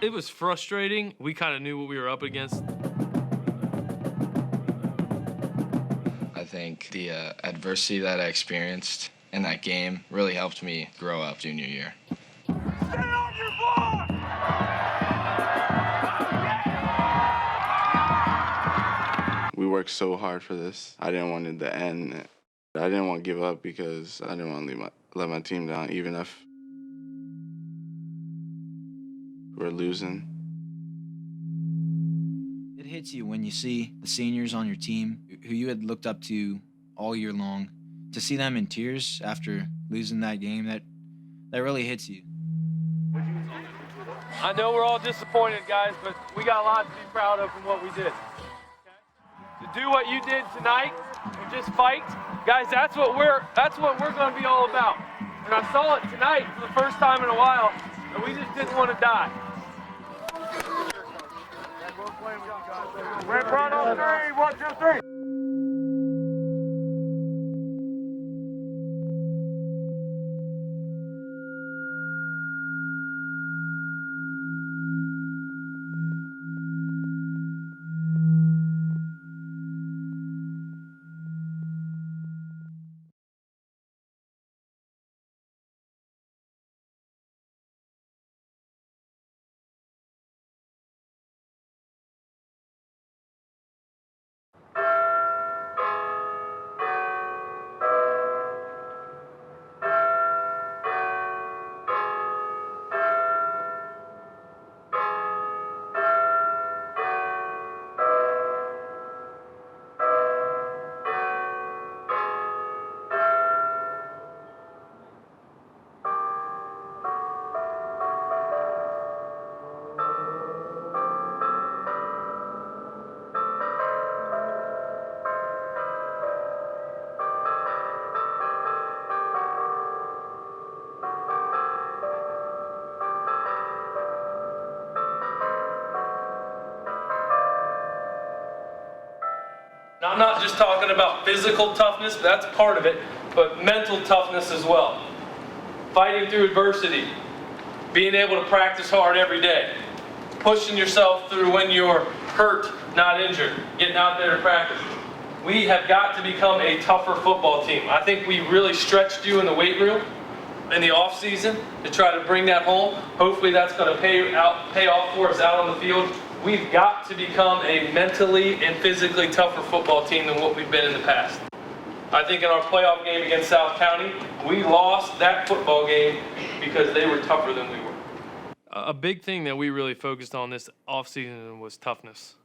It was frustrating. We kind of knew what we were up against. I think the adversity that I experienced in that game really helped me grow up junior year. Stay on your block! We worked so hard for this. I didn't want it to end. I didn't want to give up because I didn't want to let my team down, even if we're losing. It hits you when you see the seniors on your team who you had looked up to all year long. To see them in tears after losing that game, that really hits you. I know we're all disappointed, guys, but we got a lot to be proud of from what we did. To do what you did tonight and just fight, guys, that's what we're going to be all about. And I saw it tonight for the first time in a while, and we just didn't want to die. Red front on 3, 1, 2, 3. Now, I'm not just talking about physical toughness, but that's part of it, but mental toughness as well. Fighting through adversity, being able to practice hard every day, pushing yourself through when you're hurt, not injured, getting out there to practice. We have got to become a tougher football team. I think we really stretched you in the weight room in the off season to try to bring that home. Hopefully that's going to pay off for us out on the field. We've got to become a mentally and physically tougher football team than what we've been in the past. I think in our playoff game against South County, we lost that football game because they were tougher than we were. A big thing that we really focused on this offseason was toughness,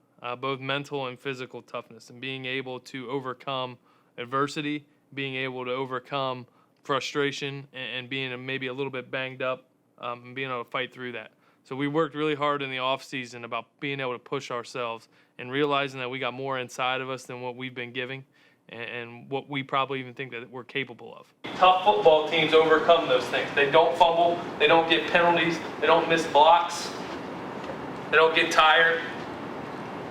both mental and physical toughness, and being able to overcome adversity, being able to overcome frustration, and being maybe a little bit banged up, and being able to fight through that. So we worked really hard in the offseason about being able to push ourselves and realizing that we got more inside of us than what we've been giving and what we probably even think that we're capable of. Tough football teams overcome those things. They don't fumble, they don't get penalties, they don't miss blocks, they don't get tired.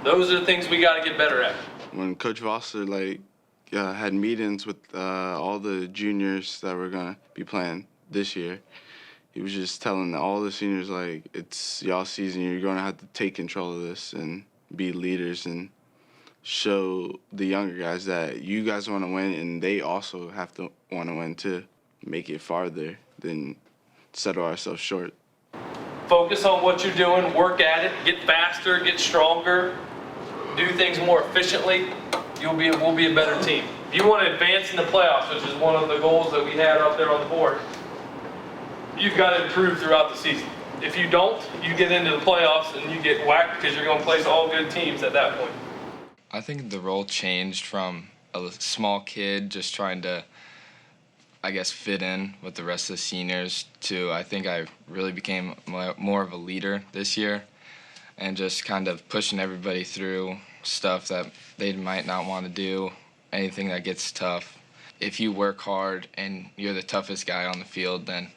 Those are the things we got to get better at. When Coach Vossler had meetings with all the juniors that were gonna be playing this year, he was just telling all the seniors, like, it's y'all season, you're gonna have to take control of this and be leaders and show the younger guys that you guys want to win, and they also have to want to win to make it farther than settle ourselves short. Focus on what you're doing, work at it, get faster, get stronger, do things more efficiently. We'll be a better team. If you want to advance in the playoffs, which is one of the goals that we had up there on the board, you've got to improve throughout the season. If you don't, you get into the playoffs and you get whacked because you're going to place all good teams at that point. I think the role changed from a small kid just trying to, I guess, fit in with the rest of the seniors to I think I really became more of a leader this year and just kind of pushing everybody through stuff that they might not want to do, anything that gets tough. If you work hard and you're the toughest guy on the field, then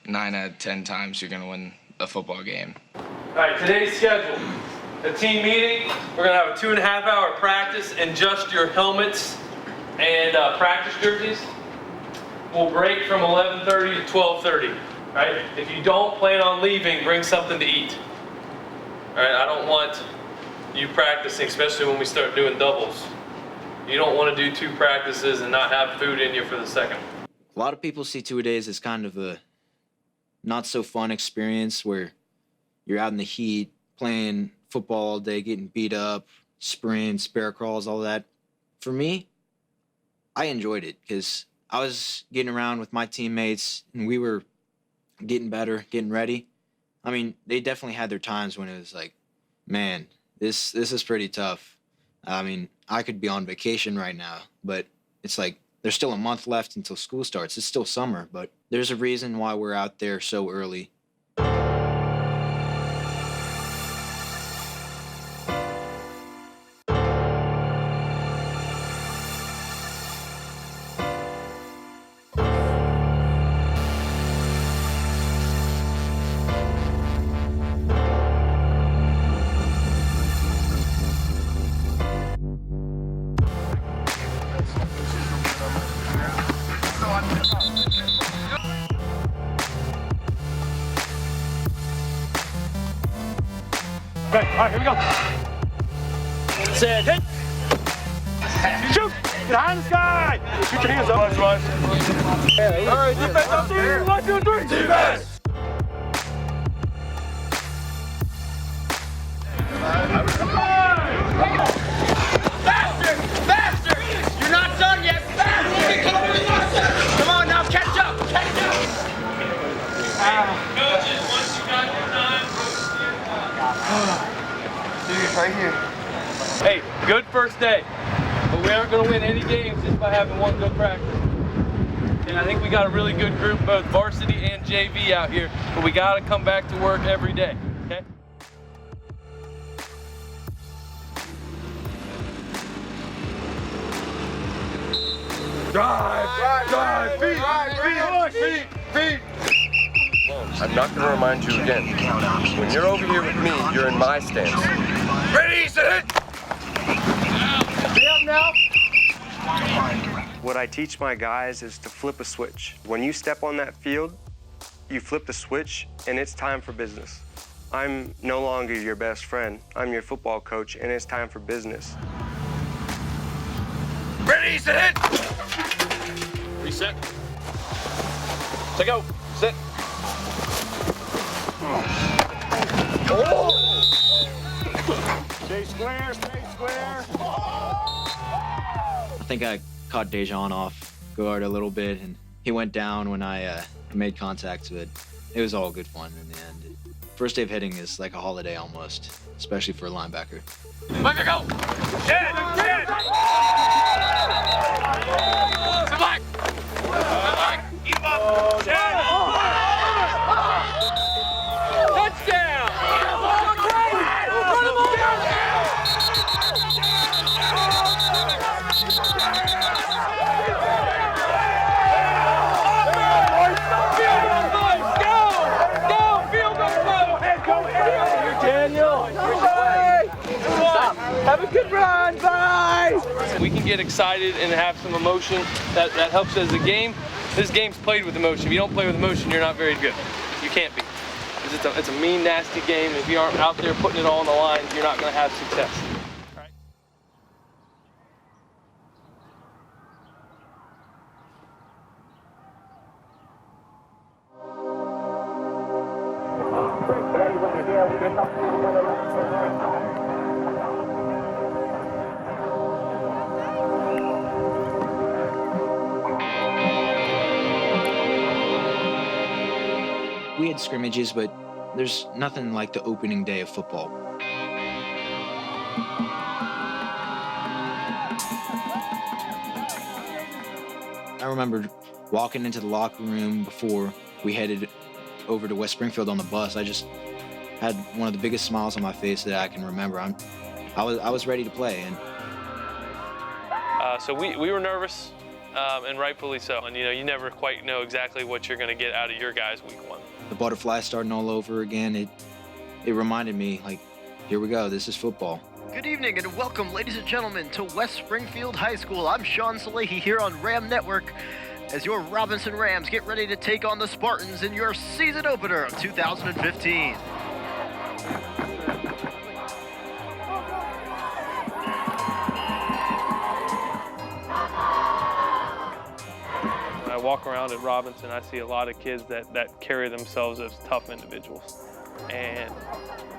9 out of 10 times you're going to win a football game. All right, today's schedule. The team meeting, we're going to have a 2.5-hour practice and just your helmets and practice jerseys. We'll break from 11:30 to 12:30, right? If you don't plan on leaving, bring something to eat. All right, I don't want you practicing, especially when we start doing doubles. You don't want to do 2 practices and not have food in you for the second. A lot of people see two-a-days as kind of a not so fun experience where you're out in the heat, playing football all day, getting beat up, sprints, bear crawls, all that. For me, I enjoyed it because I was getting around with my teammates and we were getting better, getting ready. I mean, they definitely had their times when it was like, man, this is pretty tough. I mean, I could be on vacation right now, but it's like there's still a month left until school starts. It's still summer, but there's a reason why we're out there so early. Okay, all right, here we go. Set, hit. Shoot! Get high in the sky! Shoot your hands up. Rush. All right, defense up there. 1, 2, 3. Defense! Faster! Faster! You're not done yet! Faster! Come on now, catch up! Catch up! Coaches, once you got your time, Right here. hey, good first day. But we aren't going to win any games just by having one good practice. And I think we got a really good group, both varsity and JV out here. But we got to come back to work every day, okay? Drive, feet. I'm not going to remind you again. When you're over here with me, you're in my stance. Ready, set, hit. Stay up now! What I teach my guys is to flip a switch. When you step on that field, you flip the switch and it's time for business. I'm no longer your best friend. I'm your football coach and it's time for business. Ready, set, hit. Reset. To go. Sit. Stay square, stay square. I think I caught Dejan off guard a little bit, and he went down when I made contact, but it was all good fun in the end. First day of hitting is like a holiday almost, especially for a linebacker. Let it go. Hit. Select. Keep up. Touchdown. Have a good run, bye! We can get excited and have some emotion. That helps as a game. This game's played with emotion. If you don't play with emotion, you're not very good. You can't be. It's a mean, nasty game. If you aren't out there putting it all on the line, you're not going to have success. We had scrimmages, but there's nothing like the opening day of football. I remember walking into the locker room before we headed over to West Springfield on the bus. I just had one of the biggest smiles on my face that I can remember. I was ready to play, and So we were nervous, and rightfully so. And you never quite know exactly what you're going to get out of your guys week 1. the butterflies starting all over again. It reminded me, like, here we go, this is football. Good evening and welcome, ladies and gentlemen, to West Springfield High School. I'm Shaun Salehi here on Ram Network as your Robinson Rams get ready to take on the Spartans in your season opener of 2015. walk around at Robinson, I see a lot of kids that carry themselves as tough individuals. And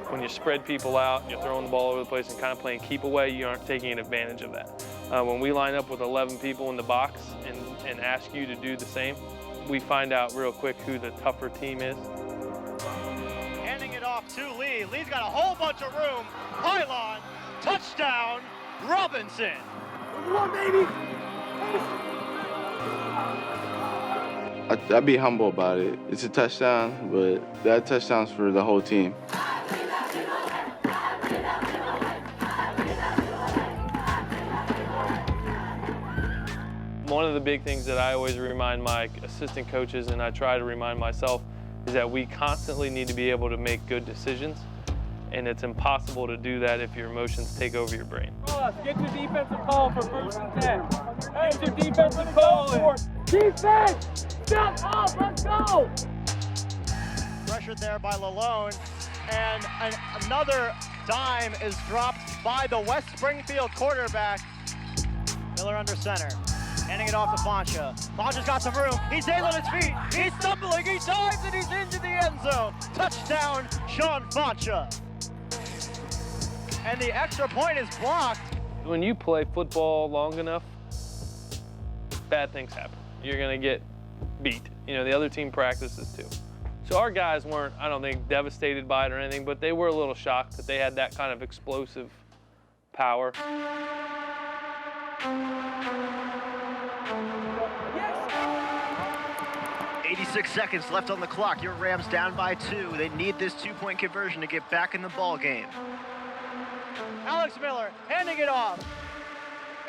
when you spread people out and you're throwing the ball over the place and kind of playing keep away, you aren't taking advantage of that. When we line up with 11 people in the box and ask you to do the same, we find out real quick who the tougher team is. Handing it off to Lee. Lee's got a whole bunch of room. Pylon, touchdown, Robinson. Come on, baby. I'd be humble about it. It's a touchdown, but that touchdown's for the whole team. One of the big things that I always remind my assistant coaches, and I try to remind myself, is that we constantly need to be able to make good decisions, and it's impossible to do that if your emotions take over your brain. Get your defensive call for 1st and 10. Get your defensive call. Defense! Step up, let's go! Pressured there by Lalone, and another dime is dropped by the West Springfield quarterback. Miller under center, handing it off to Foncha. Foncha's got some room, he stays on his feet, he's stumbling, he dives, and he's into the end zone. Touchdown, Shaun Foncha. And the extra point is blocked. When you play football long enough, bad things happen. You're gonna get beat. You know, the other team practices too. So our guys weren't, I don't think, devastated by it or anything, but they were a little shocked that they had that kind of explosive power. 86 seconds left on the clock. Your Rams down by 2. They need this 2-point conversion to get back in the ball game. Alex Miller handing it off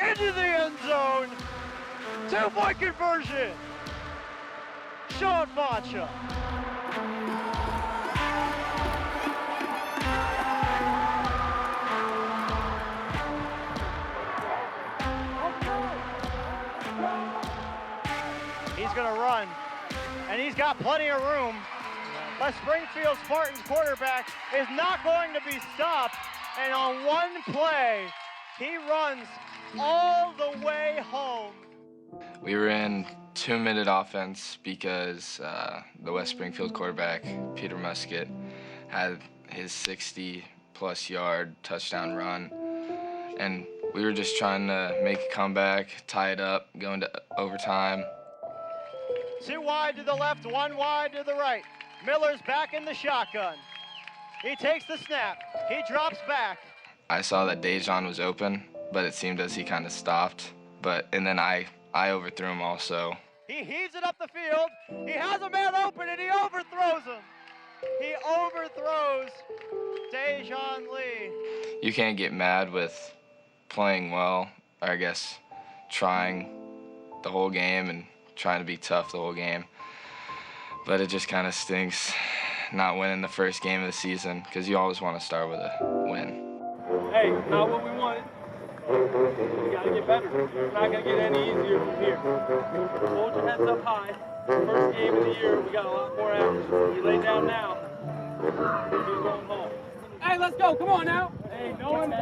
into the end zone. 2-point conversion. Shaun Foncha. He's gonna run, and he's got plenty of room. But Springfield Spartans quarterback is not going to be stopped. And on one play, he runs all the way home. We were in 2-minute offense because the West Springfield quarterback, Peter Musket, had his 60-plus yard touchdown run. And we were just trying to make a comeback, tie it up, go into overtime. 2 wide to the left, 1 wide to the right. Miller's back in the shotgun. He takes the snap. He drops back. I saw that Dejan was open, but it seemed as he kind of stopped. And then I overthrew him also. He heaves it up the field. He has a man open and he overthrows him. He overthrows Dejan Lee. You can't get mad with playing well, or I guess trying the whole game and trying to be tough the whole game. But it just kind of stinks not winning the first game of the season, because you always want to start with a win. Hey, not what we wanted. We gotta get better. It's not gonna get any easier from here. Hold your heads up high. First game of the year, we got a lot more action. We lay down now. We're going home. Hey, let's go. Come on now. Hey, no one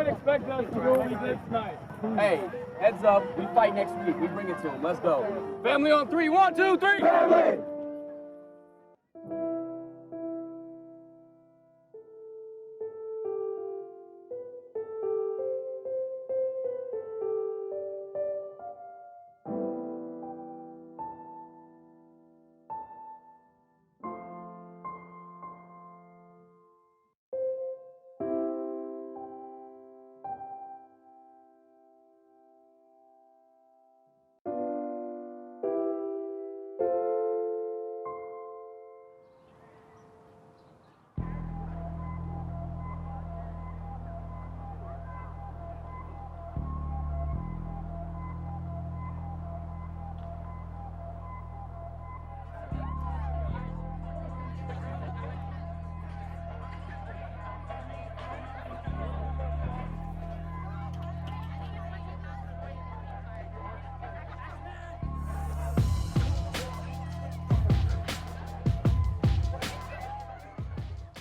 expects us to do what we did tonight. Hey, heads up. We fight next week. We bring it to them. Let's go. Family on 3. 1, 2, 3. Family!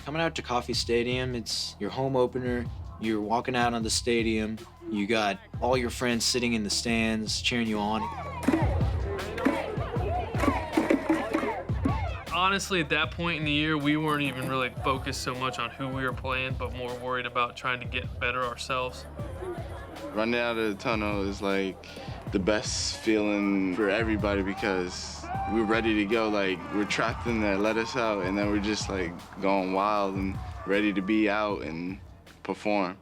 Coming out to Coffee Stadium, it's your home opener. You're walking out on the stadium. You got all your friends sitting in the stands cheering you on. Honestly, at that point in the year, we weren't even really focused so much on who we were playing, but more worried about trying to get better ourselves. Running out of the tunnel is like the best feeling for everybody because we're ready to go. Like, we're trapped in there, let us out, and then we're just like going wild and ready to be out and perform.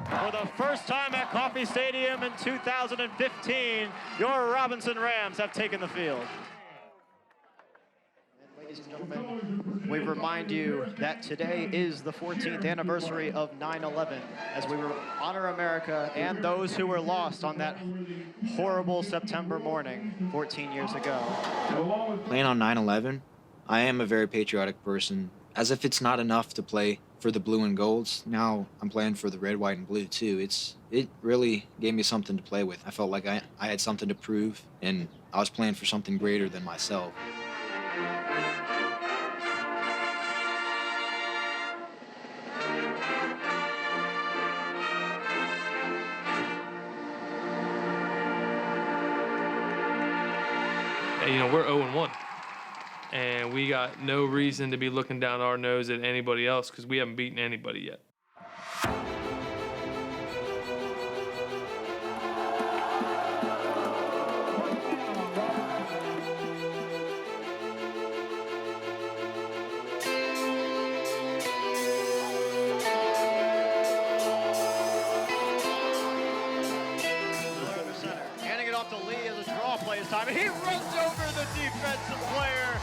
For the first time at Coffee Stadium in 2015, your Robinson Rams have taken the field. Ladies and gentlemen, we remind you that today is the 14th anniversary of 9/11, as we honor America and those who were lost on that horrible September morning 14 years ago. Playing on 9/11, I am a very patriotic person. As if it's not enough to play for the blue and golds, now I'm playing for the red, white, and blue too. It really gave me something to play with. I felt like I had something to prove, and I was playing for something greater than myself. You know, we're 0-1, and we got no reason to be looking down our nose at anybody else because we haven't beaten anybody yet. Time. He runs over the defensive player,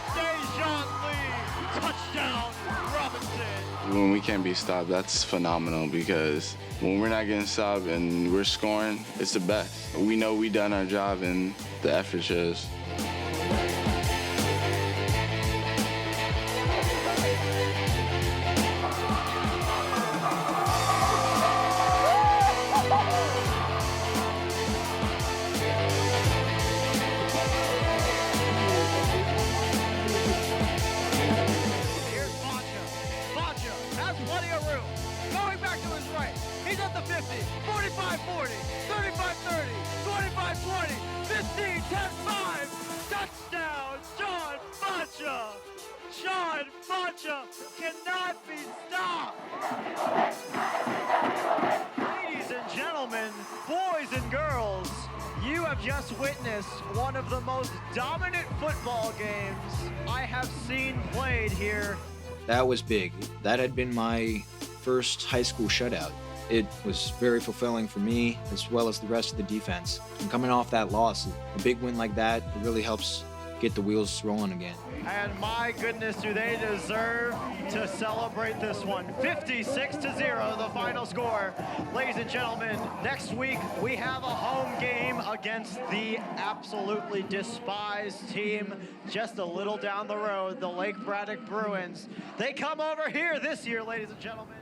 Shaun Lee. Touchdown, Robinson. When we can't be stopped, that's phenomenal because when we're not getting stopped and we're scoring, it's the best. We know we done our job and the effort shows. He's at the 50, 45-40, 35-30, 25-20, 15, 10-5. Touchdown, Shaun Macha. Shaun Macha cannot be stopped. Ladies and gentlemen, boys and girls, you have just witnessed one of the most dominant football games I have seen played here. That was big. That had been my first high school shutout. It was very fulfilling for me as well as the rest of the defense. And coming off that loss, a big win like that, it really helps get the wheels rolling again. And my goodness, do they deserve to celebrate this one. 56-0, the final score. Ladies and gentlemen, next week we have a home game against the absolutely despised team just a little down the road, the Lake Braddock Bruins. They come over here this year, ladies and gentlemen.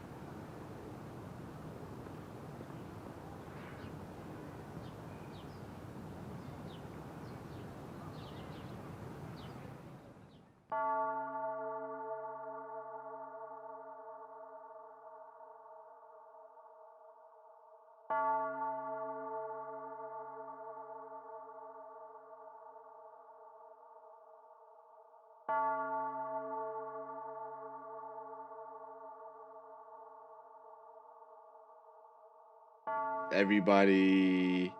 Everybody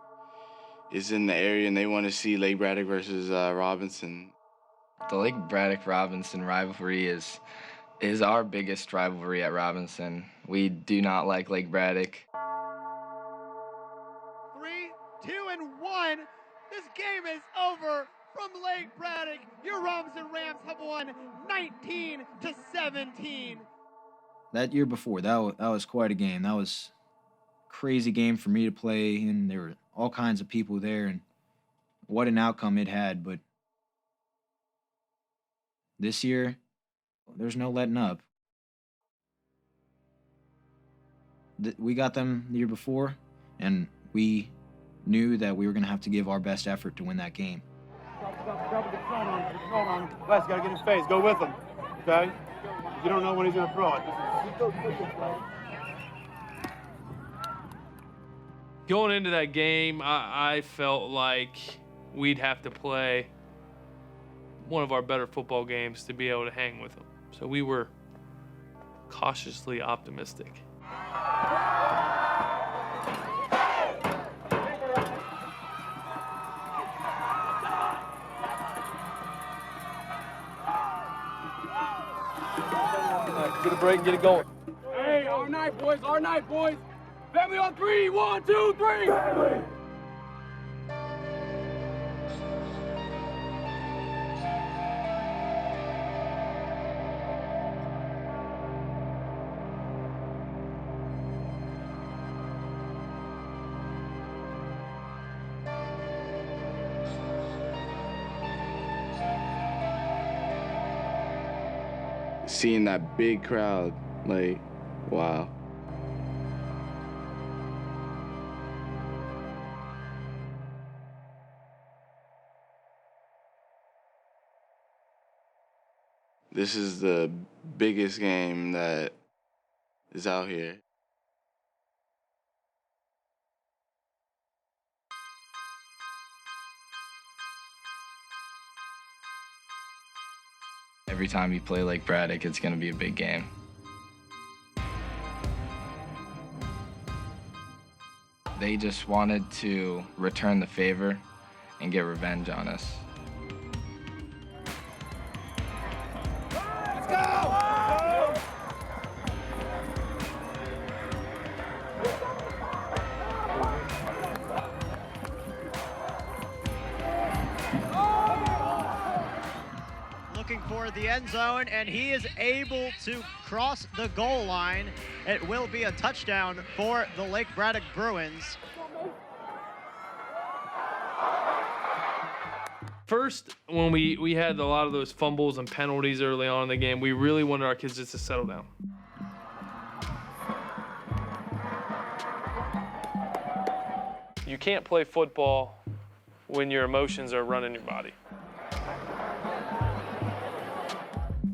is in the area and they want to see Lake Braddock versus Robinson. The Lake Braddock-Robinson rivalry is our biggest rivalry at Robinson. We do not like Lake Braddock. 3, 2, and 1. This game is over from Lake Braddock. Your Robinson Rams have won 19-17. That year before, that was quite a game. That was a crazy game for me to play, and there were all kinds of people there, and what an outcome it had. But this year, there's no letting up. We got them the year before, and we knew that we were going to have to give our best effort to win that game. Drop the front on. Wes, got to get his face. Go with him, okay? You don't know when he's going to throw it. Going into that game, I felt like we'd have to play one of our better football games to be able to hang with them. So we were cautiously optimistic. Get a break and get it going. Hey, our night, boys, our night, boys. Family on 3, 1, 2, 3. Family. Seeing that big crowd, like, wow. This is the biggest game that is out here. Every time you play Lake Braddock, it's going to be a big game. They just wanted to return the favor and get revenge on us. Let's go! Looking for the end zone, and he is able to cross the goal line. It will be a touchdown for the Lake Braddock Bruins. First, when we had a lot of those fumbles and penalties early on in the game, we really wanted our kids just to settle down. You can't play football when your emotions are running your body.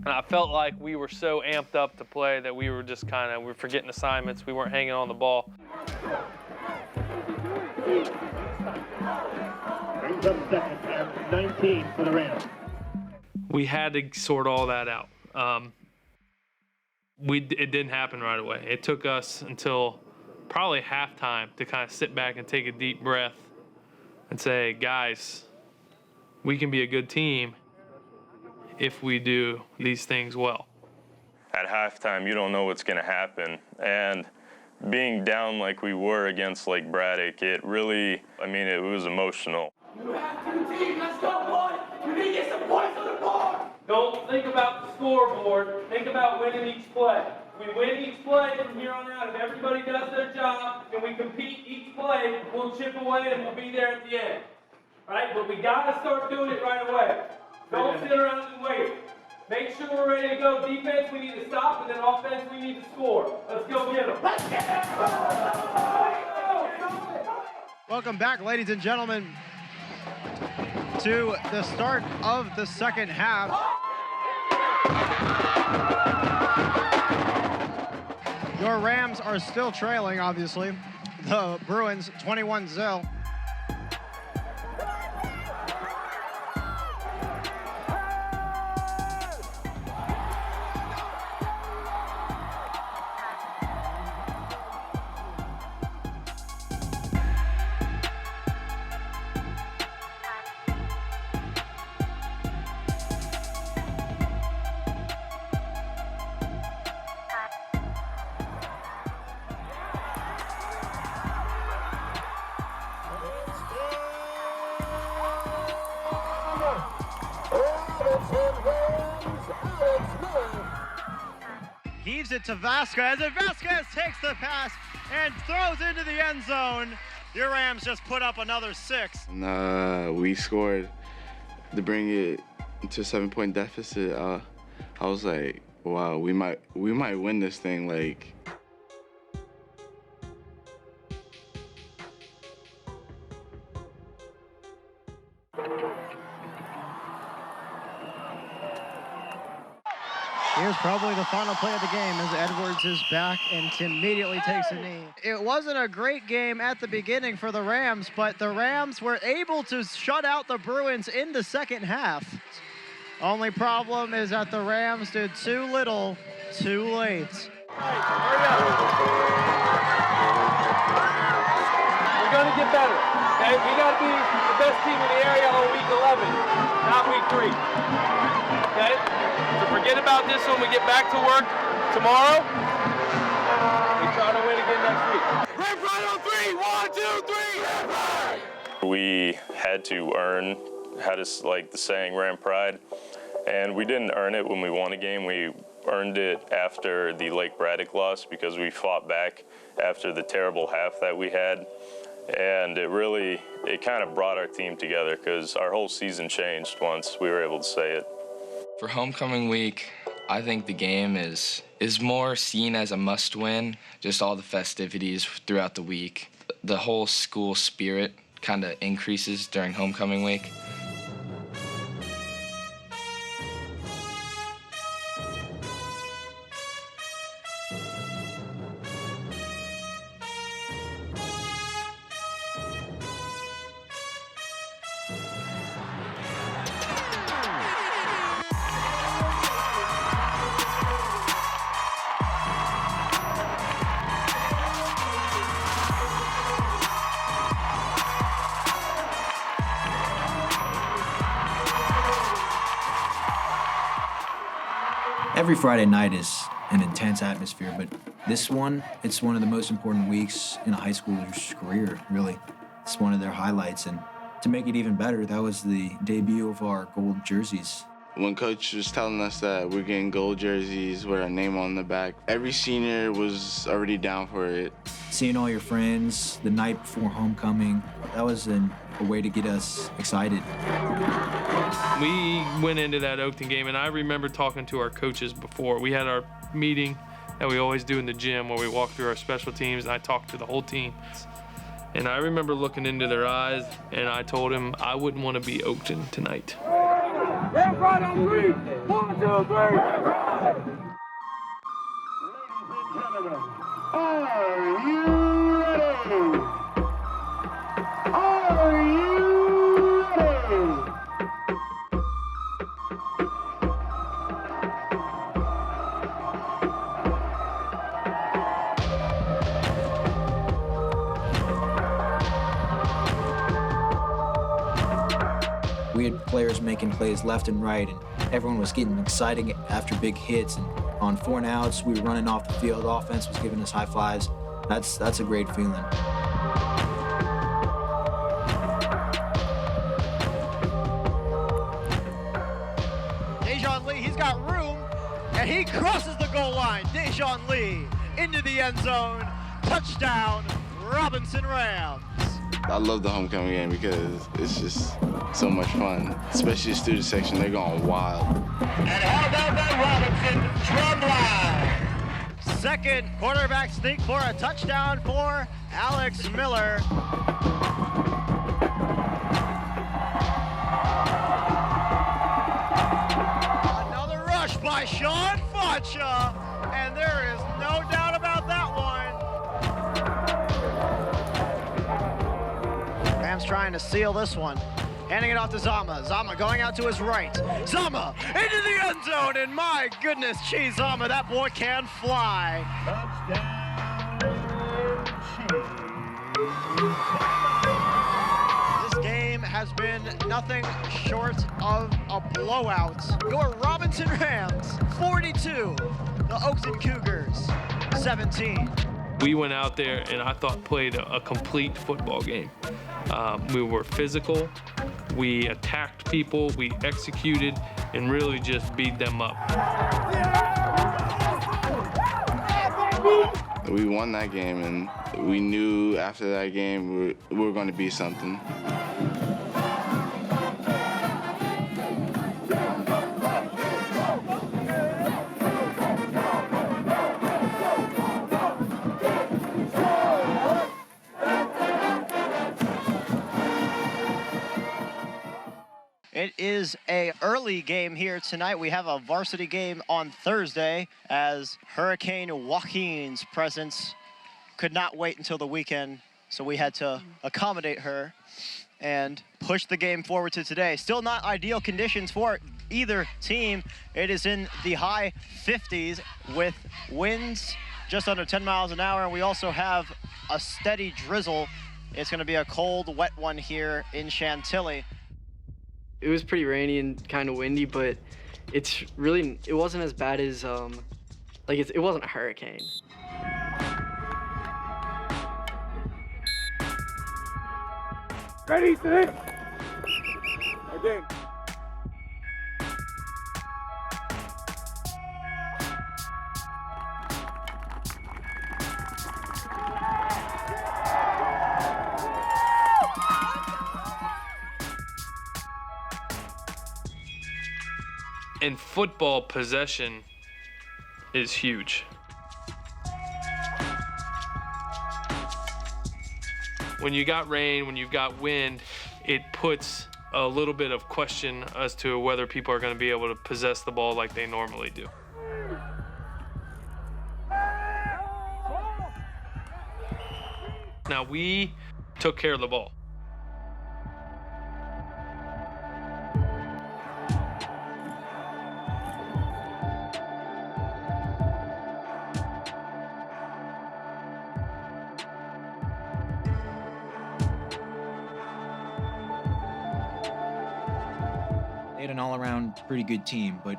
And I felt like we were so amped up to play that we were just we were forgetting assignments. We weren't hanging on the ball. Brings up second and 19 for the Rams. We had to sort all that out. It didn't happen right away. It took us until probably halftime to kind of sit back and take a deep breath and say, guys, we can be a good team if we do these things well. At halftime, you don't know what's going to happen. And being down like we were against Lake Braddock, it really, it was emotional. You have two teams. Let's go, boys. You need to get some points on the board. Don't think about the scoreboard. Think about winning each play. We win each play from here on out. If everybody does their job and we compete each play, we'll chip away and we'll be there at the end. Right? But we got to start doing it right away. Don't sit around and wait. Make sure we're ready to go. Defense, we need to stop, and then offense, we need to score. Let's go get them. Let's get them. Welcome back, ladies and gentlemen, to the start of the second half. Your Rams are still trailing, obviously. The Bruins 21-0. Heaves it to Vasquez, and Vasquez takes the pass and throws into the end zone. Your Rams just put up another 6. And, we scored to bring it to a 7-point deficit. I was like, wow, we might win this thing. Like, Here's here's probably the final play of the game as Edwards is back and immediately takes a knee. It wasn't a great game at the beginning for the Rams, but the Rams were able to shut out the Bruins in the second half. Only problem is that the Rams did too little, too late. Hurry up. We're going to get better. Okay? We got to be the best team in the area on week 11, not week 3. Okay? So forget about this when we get back to work tomorrow. We try to win again next week. Red right on 3. 1, 2, 3. Red right. We had to earn, like the saying, Ram Pride. And we didn't earn it when we won a game. We earned it after the Lake Braddock loss because we fought back after the terrible half that we had. And it kind of brought our team together because our whole season changed once we were able to say it. For homecoming week, I think the game is more seen as a must-win, just all the festivities throughout the week. The whole school spirit kind of increases during homecoming week. Every Friday night is an intense atmosphere, but this one, it's one of the most important weeks in a high schooler's career, really. It's one of their highlights, and to make it even better, that was the debut of our gold jerseys. When Coach was telling us that we're getting gold jerseys with our name on the back, every senior was already down for it. Seeing all your friends the night before homecoming, that was a way to get us excited. We went into that Oakton game, and I remember talking to our coaches before. We had our meeting that we always do in the gym where we walk through our special teams, and I talked to the whole team. And I remember looking into their eyes, and I told him I wouldn't want to be Oakton tonight. Left right on 3. 1, 2, 3. Right. Ladies and gentlemen, are you ready? Are you ready? We had players making plays left and right, and everyone was getting excited after big hits. And on 4 and outs, we were running off the field. Offense was giving us high fives. That's a great feeling. Dejoun Lee, he's got room, and he crosses the goal line. Dejoun Lee into the end zone. Touchdown, Robinson Rams. I love the homecoming game because it's just so much fun, especially the student section. They're going wild. And how about that Robinson drum line? Second quarterback sneak for a touchdown for Alex Miller. Another rush by Shaun, and there is no doubt about that one. Rams trying to seal this one. Handing it off to Zama. Zama going out to his right. Zama into the end zone, and my goodness, geez, Zama, that boy can fly. This game has been nothing short of a blowout. Your Robinson Rams, 42. The Oakton Cougars, 17. We went out there and I thought played a complete football game. We were physical, we attacked people, we executed, and really just beat them up. We won that game, and we knew after that game we were going to be something. It is a early game here tonight. We have a varsity game on Thursday as Hurricane Joaquin's presence could not wait until the weekend, so we had to accommodate her and push the game forward to today. Still not ideal conditions for either team. It is in the high 50s with winds just under 10 miles an hour, and we also have a steady drizzle. It's gonna be a cold, wet one here in Chantilly. It was pretty rainy and kind of windy, but it wasn't as bad as, it wasn't a hurricane. Ready, set. Again. In football, possession is huge. When you got rain, when you've got wind, it puts a little bit of question as to whether people are going to be able to possess the ball like they normally do. Now, we took care of the ball. They had an all-around pretty good team, but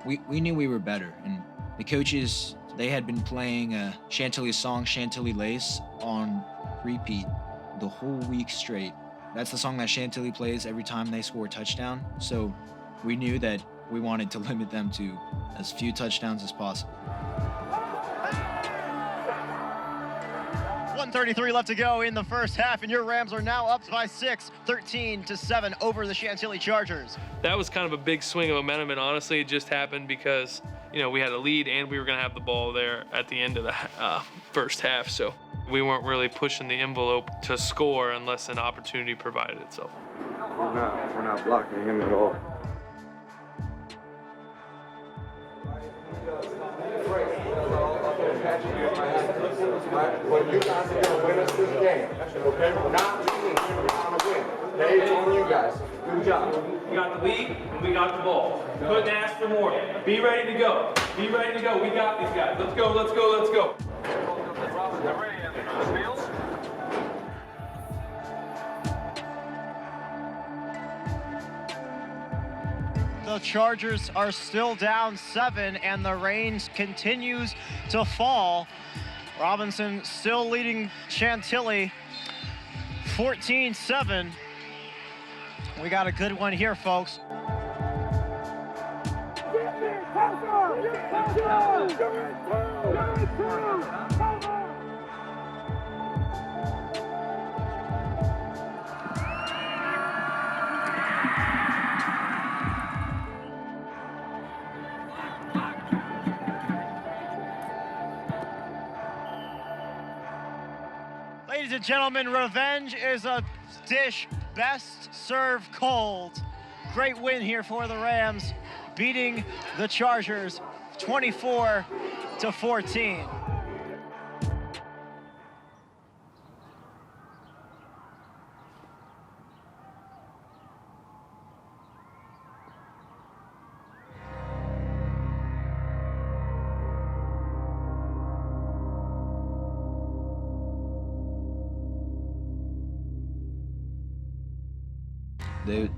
we knew we were better. And the coaches, they had been playing Chantilly's song, Chantilly Lace, on repeat the whole week straight. That's the song that Chantilly plays every time they score a touchdown. So we knew that we wanted to limit them to as few touchdowns as possible. 1:33 left to go in the first half, and your Rams are now up by 6, 13-7 over the Chantilly Chargers. That was kind of a big swing of momentum, and honestly, it just happened because, we had a lead and we were going to have the ball there at the end of the first half. So we weren't really pushing the envelope to score unless an opportunity provided itself. We're not blocking him at all. But you guys are going to win us this game. Okay? We're not losing. We're going to win. Okay? It's on you guys. Good job. We got the lead and we got the ball. Couldn't ask for more. Be ready to go. Be ready to go. We got these guys. Let's go, let's go, let's go. The Chargers are still down 7, and the rain continues to fall. Robinson still leading Chantilly 14-7. We got a good one here, folks. Ladies and gentlemen, revenge is a dish best served cold. Great win here for the Rams, beating the Chargers 24-14.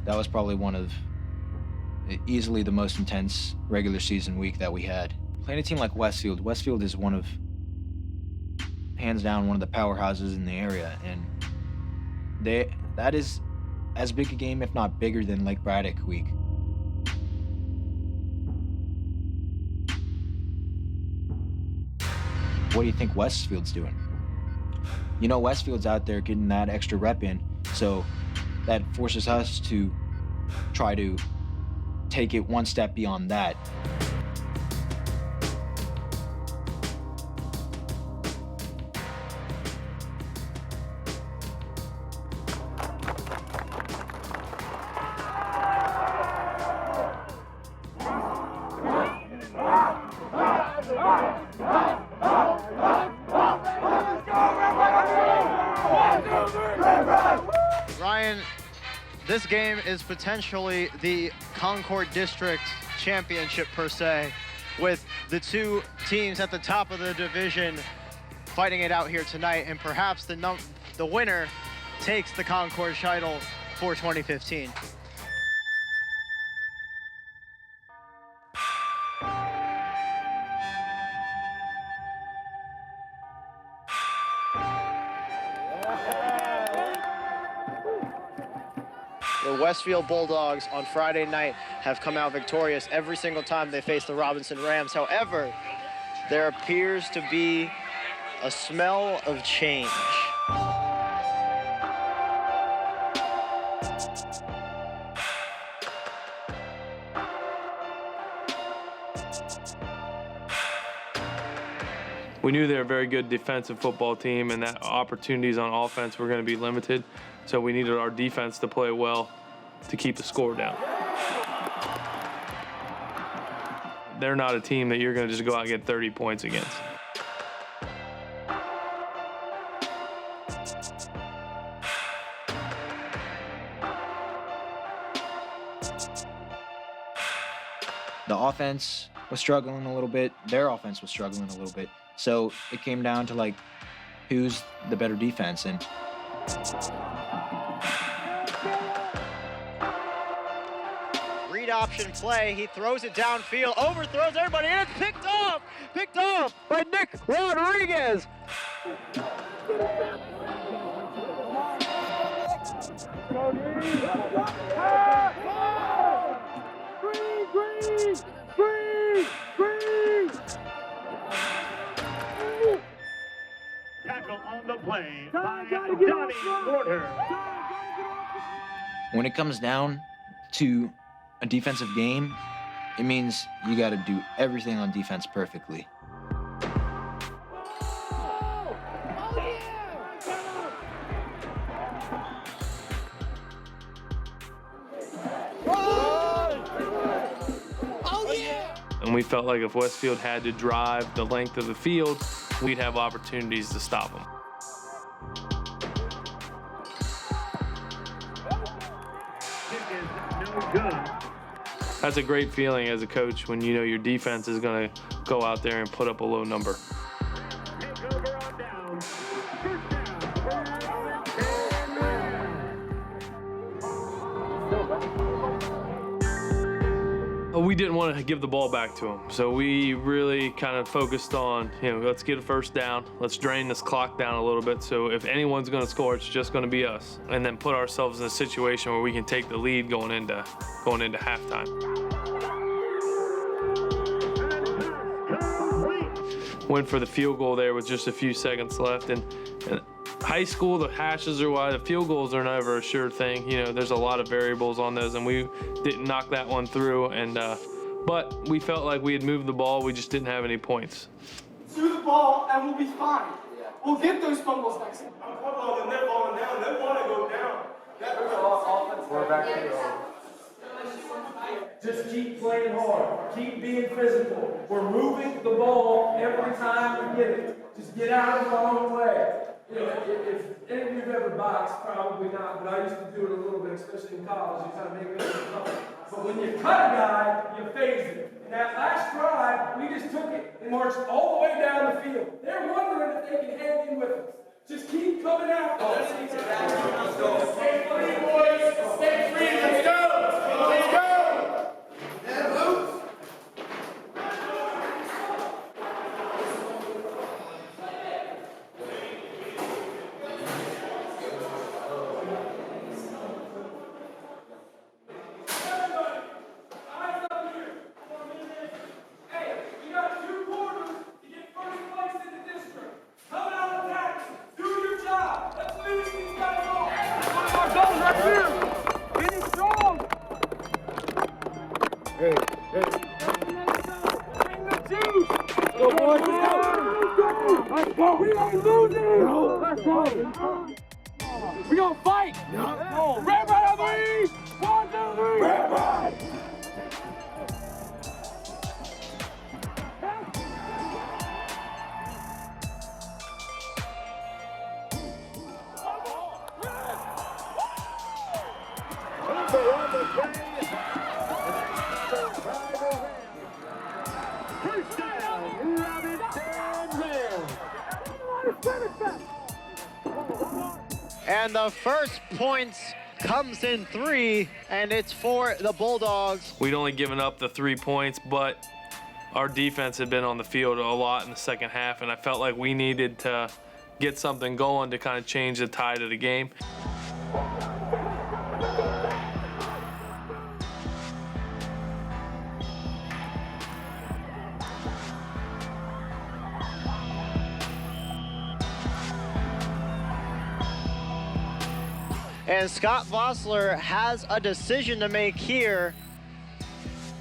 That was probably one of easily the most intense regular season week that we had. Playing a team like Westfield is hands down one of the powerhouses in the area, and that is as big a game, if not bigger, than Lake Braddock week. What do you think Westfield's doing? Westfield's out there getting that extra rep in, so that forces us to try to take it one step beyond that. Ryan, this game is potentially the Concord District Championship per se, with the two teams at the top of the division fighting it out here tonight, and perhaps the winner takes the Concord title for 2015. The Westfield Bulldogs on Friday night have come out victorious every single time they face the Robinson Rams. However, there appears to be a smell of change. We knew they were a very good defensive football team and that opportunities on offense were going to be limited. So we needed our defense to play well to keep the score down. They're not a team that you're going to just go out and get 30 points against. The offense was struggling a little bit. Their offense was struggling a little bit. So it came down to, like, who's the better defense. And read option play. He throws it downfield, overthrows everybody, and it's picked off by Nick Rodriguez. Tackle on the play by Donnie Porter. when it comes down to a defensive game, it means you got to do everything on defense perfectly. And we felt like if Westfield had to drive the length of the field, we'd have opportunities to stop them. That's a great feeling as a coach when you know your defense is going to go out there and put up a low number. We didn't want to give the ball back to them, so we really kind of focused on, let's get a first down, let's drain this clock down a little bit, so if anyone's going to score, it's just going to be us, and then put ourselves in a situation where we can take the lead going into halftime. Went for the field goal there with just a few seconds left, and high school, the hashes are wide. The field goals are never a sure thing. There's a lot of variables on those, and we didn't knock that one through. But we felt like we had moved the ball. We just didn't have any points. Through the ball, and we'll be fine. We'll get those fumbles next time. I'm footballing, they're falling down. They want to go down. We're back to Just keep playing hard. Keep being physical. We're moving the ball every time we get it. Just get out of the wrong way. If any of you have ever boxed, probably not, but I used to do it a little bit, especially in college. You kind of make it tough. But when you cut a guy, you phase it. And that last drive, we just took it and marched all the way down the field. They're wondering if they can hang in with us. Just keep coming out. Stay free, boys. Stay free. Let's go. Let's go. We gonna fight! No. Red right on the east! 1, 2, 3! Red right! They on the play. First down, Robinson Rams. And the first points comes in 3, and it's for the Bulldogs. We'd only given up the 3 points, but our defense had been on the field a lot in the second half, and I felt like we needed to get something going to kind of change the tide of the game. And Scott Vossler has a decision to make here.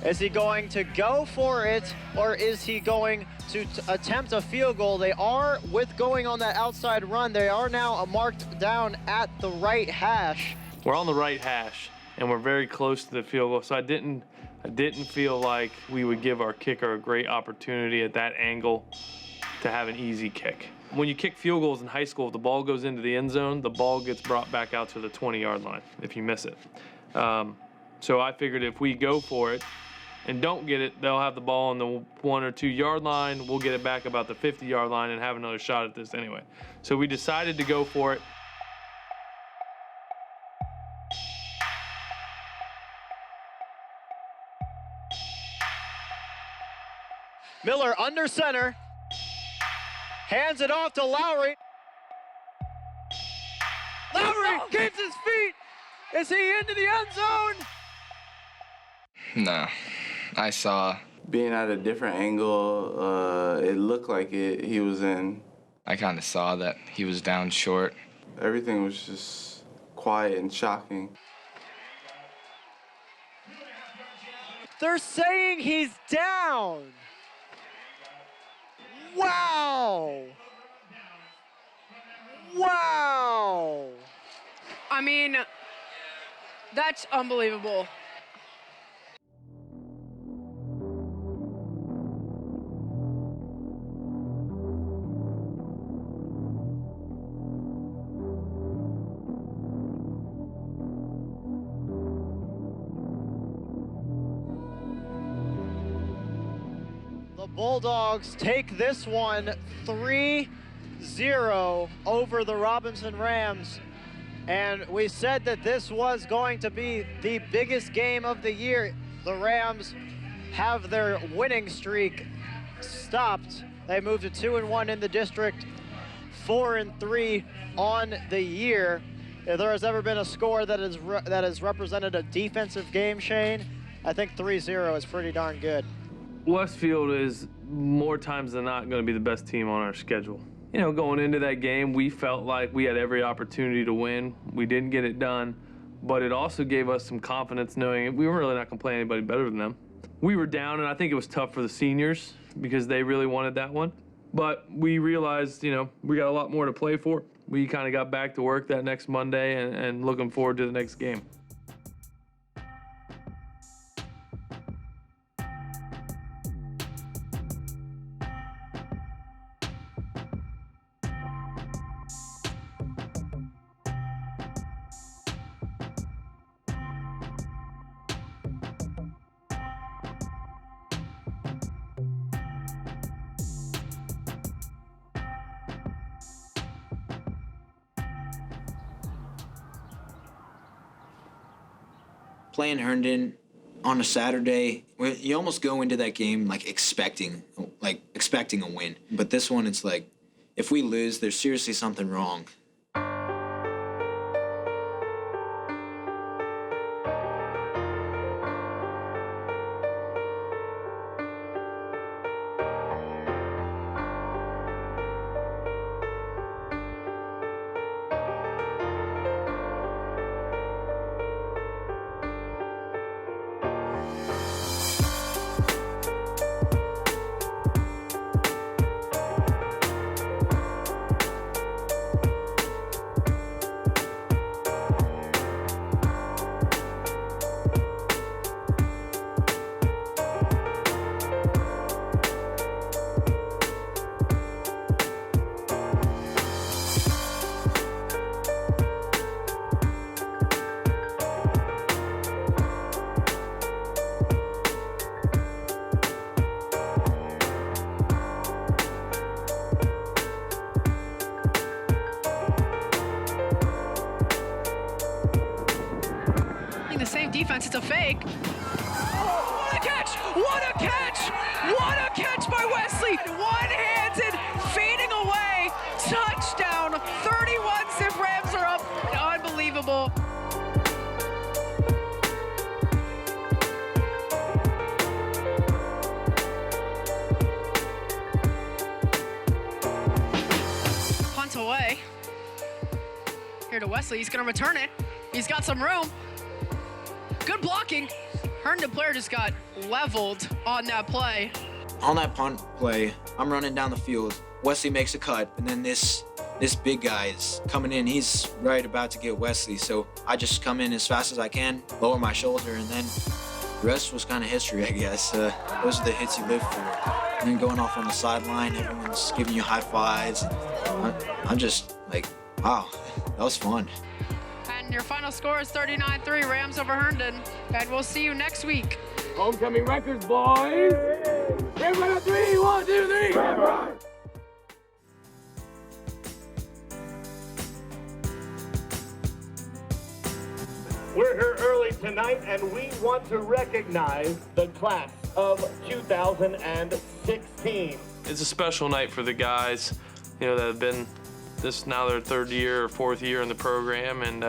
Is he going to go for it, or is he going to attempt a field goal? They are, with going on that outside run, they are now marked down at the right hash. We're on the right hash, and we're very close to the field goal, so I didn't feel like we would give our kicker a great opportunity at that angle to have an easy kick. When you kick field goals in high school, if the ball goes into the end zone, the ball gets brought back out to the 20-yard line if you miss it. So I figured if we go for it and don't get it, they'll have the ball on the 1 or 2 yard line. We'll get it back about the 50-yard line and have another shot at this anyway. So we decided to go for it. Miller under center. Hands it off to Lowry. Lowry keeps his feet. Is he into the end zone? No, I saw. Being at a different angle, it looked like he was in. I kind of saw that he was down short. Everything was just quiet and shocking. They're saying he's down. Wow. Wow. I mean, that's unbelievable. The Bulldogs take this one 3-0 over the Robinson Rams. And we said that this was going to be the biggest game of the year. The Rams have their winning streak stopped. They moved to 2-1 in the district, 4-3 on the year. If there has ever been a score that has represented a defensive game, Shane, I think 3-0 is pretty darn good. Westfield is more times than not going to be the best team on our schedule. You know, going into that game, we felt like we had every opportunity to win. We didn't get it done, but it also gave us some confidence knowing we were really not going to play anybody better than them. We were down, and I think it was tough for the seniors because they really wanted that one. But we realized, you know, we got a lot more to play for. We kind of got back to work that next Monday and looking forward to the next game. Playing Herndon on a Saturday, you almost go into that game like expecting a win. But this one, it's like, if we lose, there's seriously something wrong. defense. It's a fake. What a catch! What a catch! What a catch by Wesley! One-handed, fading away. Touchdown. 31-zip Rams are up. Unbelievable. Punt away. Here to Wesley. He's going to return it. He's got some room. Good blocking. Herndon player just got leveled on that play. On that punt play, I'm running down the field. Wesley makes a cut, and then this big guy is coming in. He's right about to get Wesley, so I just come in as fast as I can, lower my shoulder, and then the rest was kind of history, I guess. Those are the hits you live for. And then going off on the sideline, everyone's giving you high fives. I'm just like, wow, that was fun. And your final score is 39-3, Rams over Herndon. And we'll see you next week. Homecoming records, boys. Ram right on 3, 1, 2, 3. Ram right. We're here early tonight, and we want to recognize the class of 2016. It's a special night for the guys, that have been now their third year or fourth year in the program, and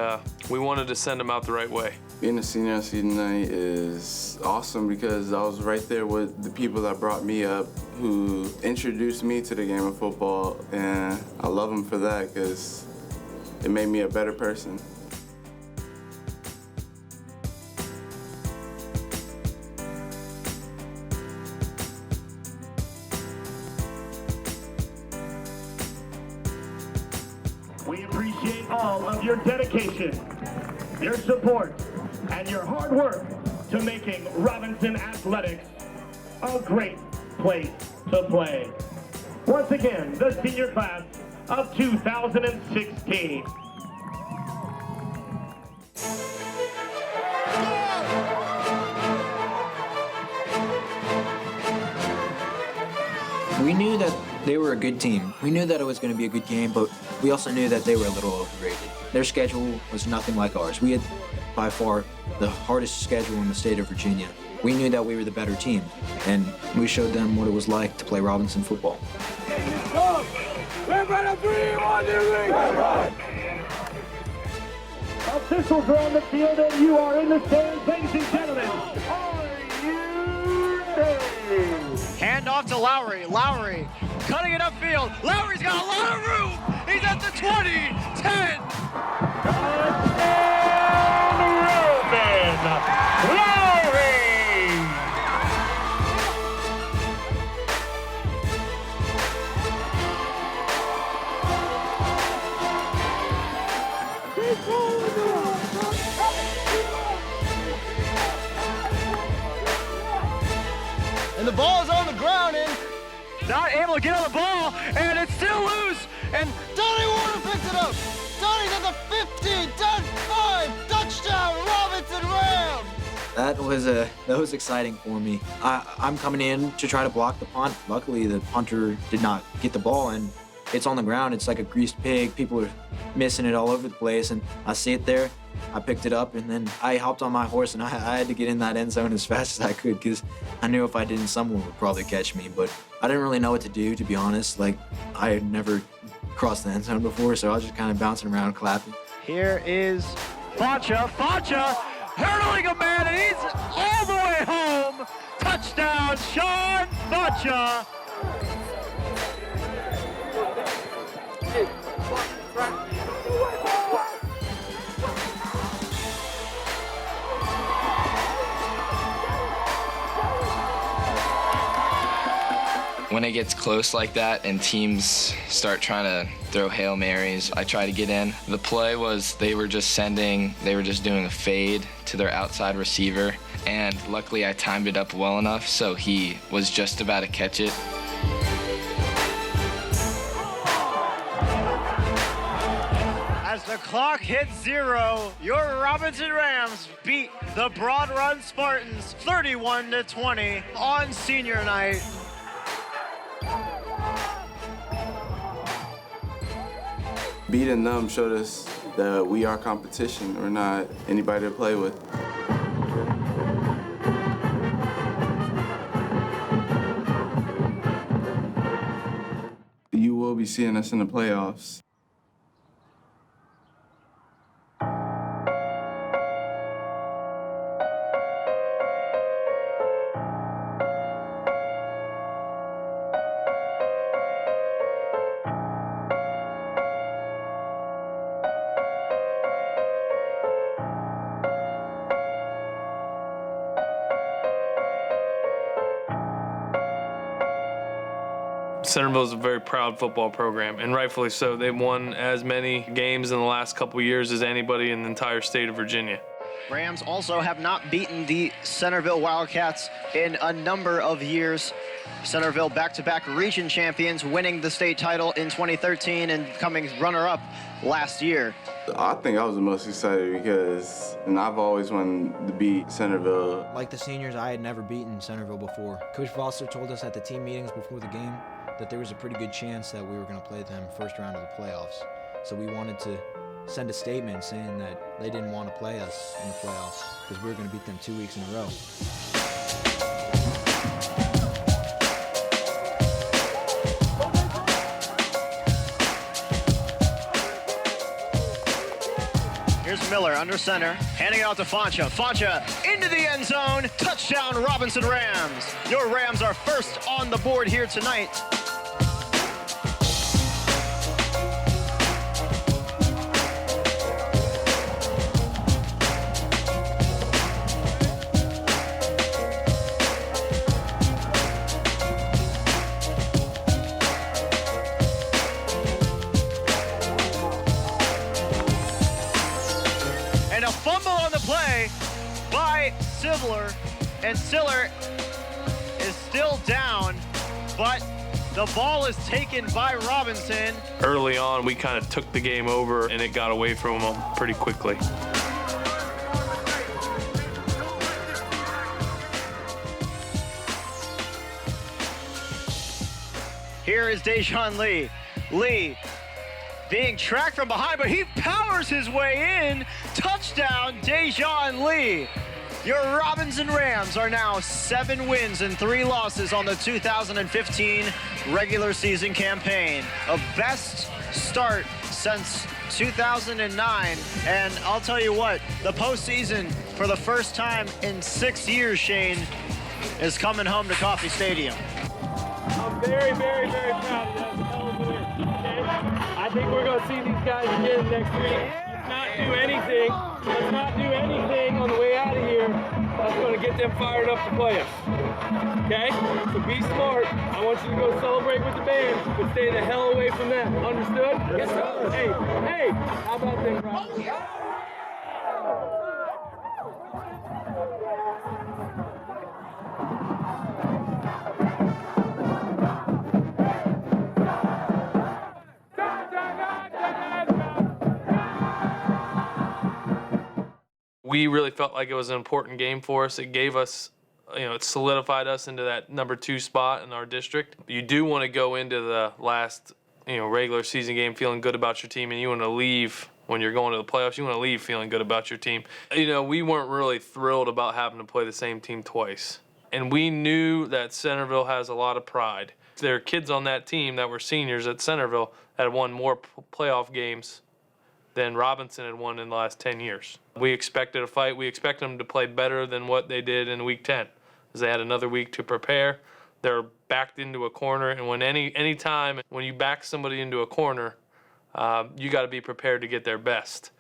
we wanted to send them out the right way. Being a senior on senior night is awesome because I was right there with the people that brought me up, who introduced me to the game of football, and I love them for that because it made me a better person. We appreciate all of your dedication, your support, and your hard work to making Robinson Athletics a great place to play. Once again, the senior class of 2016. We knew that they were a good team. We knew that it was going to be a good game, but we also knew that they were a little overrated. Their schedule was nothing like ours. We had, by far, the hardest schedule in the state of Virginia. We knew that we were the better team, and we showed them what it was like to play Robinson football. Ram right on 3, 1, 2, 3. Ram right. Officials are on the field, and you are in the stands, ladies and gentlemen. Are you ready? Hand off to Lowry. Lowry cutting it upfield. Lowry's got a lot of room. He's at the 20, 10. Roman Lowry. And the ball's on the ground and not able to get on the ball, and it's still loose, and Donnie Warner picks it up. Donnie's at the 15, 10-5, touchdown, Robinson Rams. That was exciting for me. I'm coming in to try to block the punt. Luckily, the punter did not get the ball, and it's on the ground. It's like a greased pig. People are missing it all over the place, and I see it there. I picked it up, and then I hopped on my horse, and I had to get in that end zone as fast as I could because I knew if I didn't, someone would probably catch me. But I didn't really know what to do, to be honest. Like, I had never crossed the end zone before, so I was just kind of bouncing around, clapping. Here is Facha hurdling a man, and he's all the way home. Touchdown, Shaun Facha. When it gets close like that and teams start trying to throw Hail Marys, I try to get in. The play was they were just doing a fade to their outside receiver, and luckily I timed it up well enough so he was just about to catch it. As the clock hits 0, your Robinson Rams beat the Broad Run Spartans 31-20 on senior night. Beating them showed us that we are competition. We're not anybody to play with. be seeing us in the playoffs. Centerville is a very proud football program, and rightfully so. They've won as many games in the last couple of years as anybody in the entire state of Virginia. Rams also have not beaten the Centerville Wildcats in a number of years. Centerville back-to-back region champions, winning the state title in 2013 and becoming runner-up last year. I think I was the most excited because I've always wanted to beat Centerville. Like the seniors, I had never beaten Centerville before. Coach Foster told us at the team meetings before the game that there was a pretty good chance that we were going to play them first round of the playoffs. So we wanted to send a statement saying that they didn't want to play us in the playoffs because we were going to beat them 2 weeks in a row. Here's Miller under center, handing it out to Foncha. Foncha into the end zone. Touchdown, Robinson Rams. Your Rams are first on the board here tonight. And Siller is still down, but the ball is taken by Robinson. Early on, we kind of took the game over, and it got away from them pretty quickly. Here is Dejan Lee. Lee being tracked from behind, but he powers his way in. Touchdown, Dejan Lee. Your Robinson Rams are now 7 wins and 3 losses on the 2015 regular season campaign. A best start since 2009. And I'll tell you what, the postseason for the first time in 6 years, Shane, is coming home to Coffee Stadium. I'm very, very, very proud of that. Hell of a win. Okay? I think we're going to see these guys again next week. Let's not do anything on the way out of here that's going to get them fired up to play us. Okay? So be smart. I want you to go celebrate with the band, but stay the hell away from them. Understood? Yes, sir. Hey, how about them, Rob? Oh, yeah. We really felt like it was an important game for us. It gave us, it solidified us into that number 2 spot in our district. You do want to go into the last, regular season game feeling good about your team, and you want to leave when you're going to the playoffs. You want to leave feeling good about your team. We weren't really thrilled about having to play the same team twice. And we knew that Centerville has a lot of pride. There are kids on that team that were seniors at Centerville that had won more playoff games than Robinson had won in the last 10 years. We expected a fight. We expected them to play better than what they did in Week 10, because they had another week to prepare. They're backed into a corner, and when any time when you back somebody into a corner, you got to be prepared to get their best.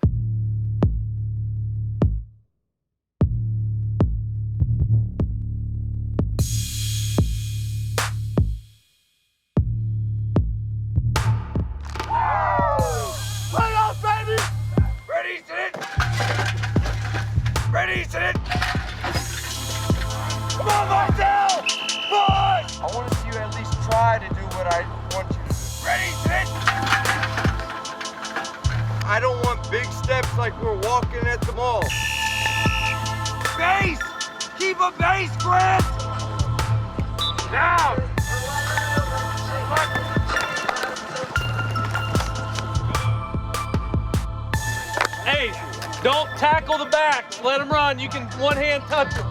Come on, Marcel! Push! I want to see you at least try to do what I want you to do. Ready, sit! I don't want big steps like we're walking at the mall. Base! Keep a base grip! Down! Hey, don't tackle the back. Let him run. You can one hand touch him.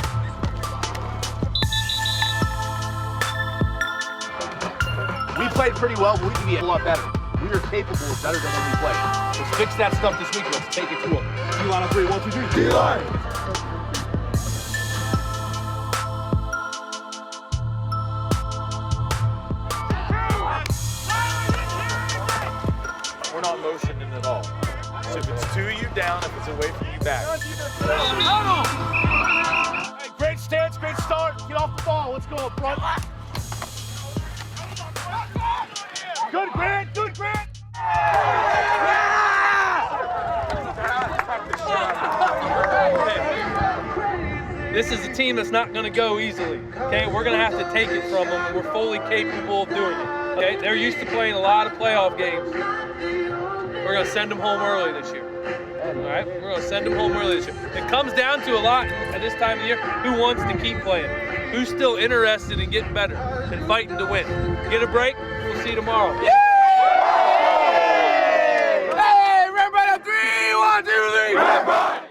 We played pretty well, but we can be a lot better. We are capable of better than when we played. Let's fix that stuff this week. Let's take it to them. D-line on 3, 1, 2, 3. D-line! We're not motioning at all. So if it's 2 of you down, if it's away from you back. Hey, great stance, great start. Get off the ball. Let's go up front. Good, Grant. Good, Grant. This is a team that's not going to go easily. Okay, we're going to have to take it from them, and we're fully capable of doing it. Okay, they're used to playing a lot of playoff games. We're going to send them home early this year. All right, we're going to send them home early this year. It comes down to a lot at this time of the year. Who wants to keep playing? Who's still interested in getting better and fighting to win? Get a break. We'll see you tomorrow. Hey, everybody on 3, 1, 2, 3. Everybody.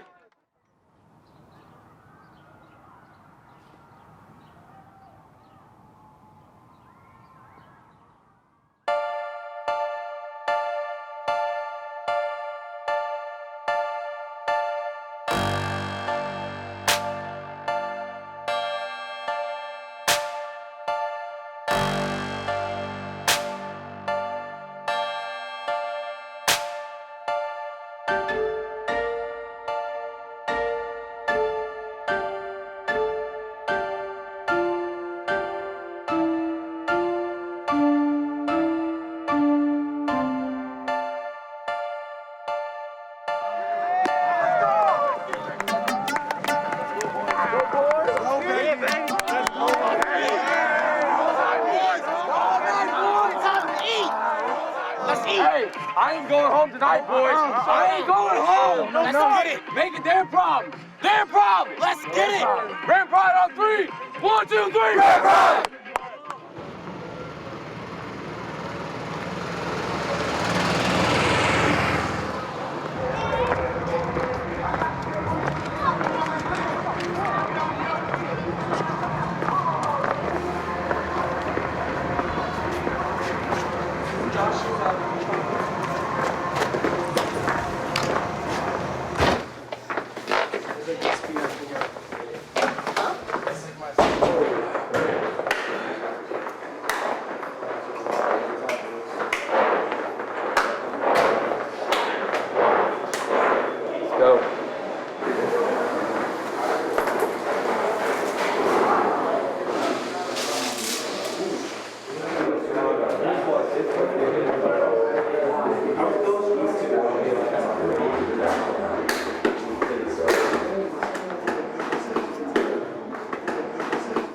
Hey, I ain't going home tonight, boys. I ain't going home. Let's get it. Make it their problem. Their problem. Let's get it. Ram Pride on 3. 1, 2, 3. Ram Pride.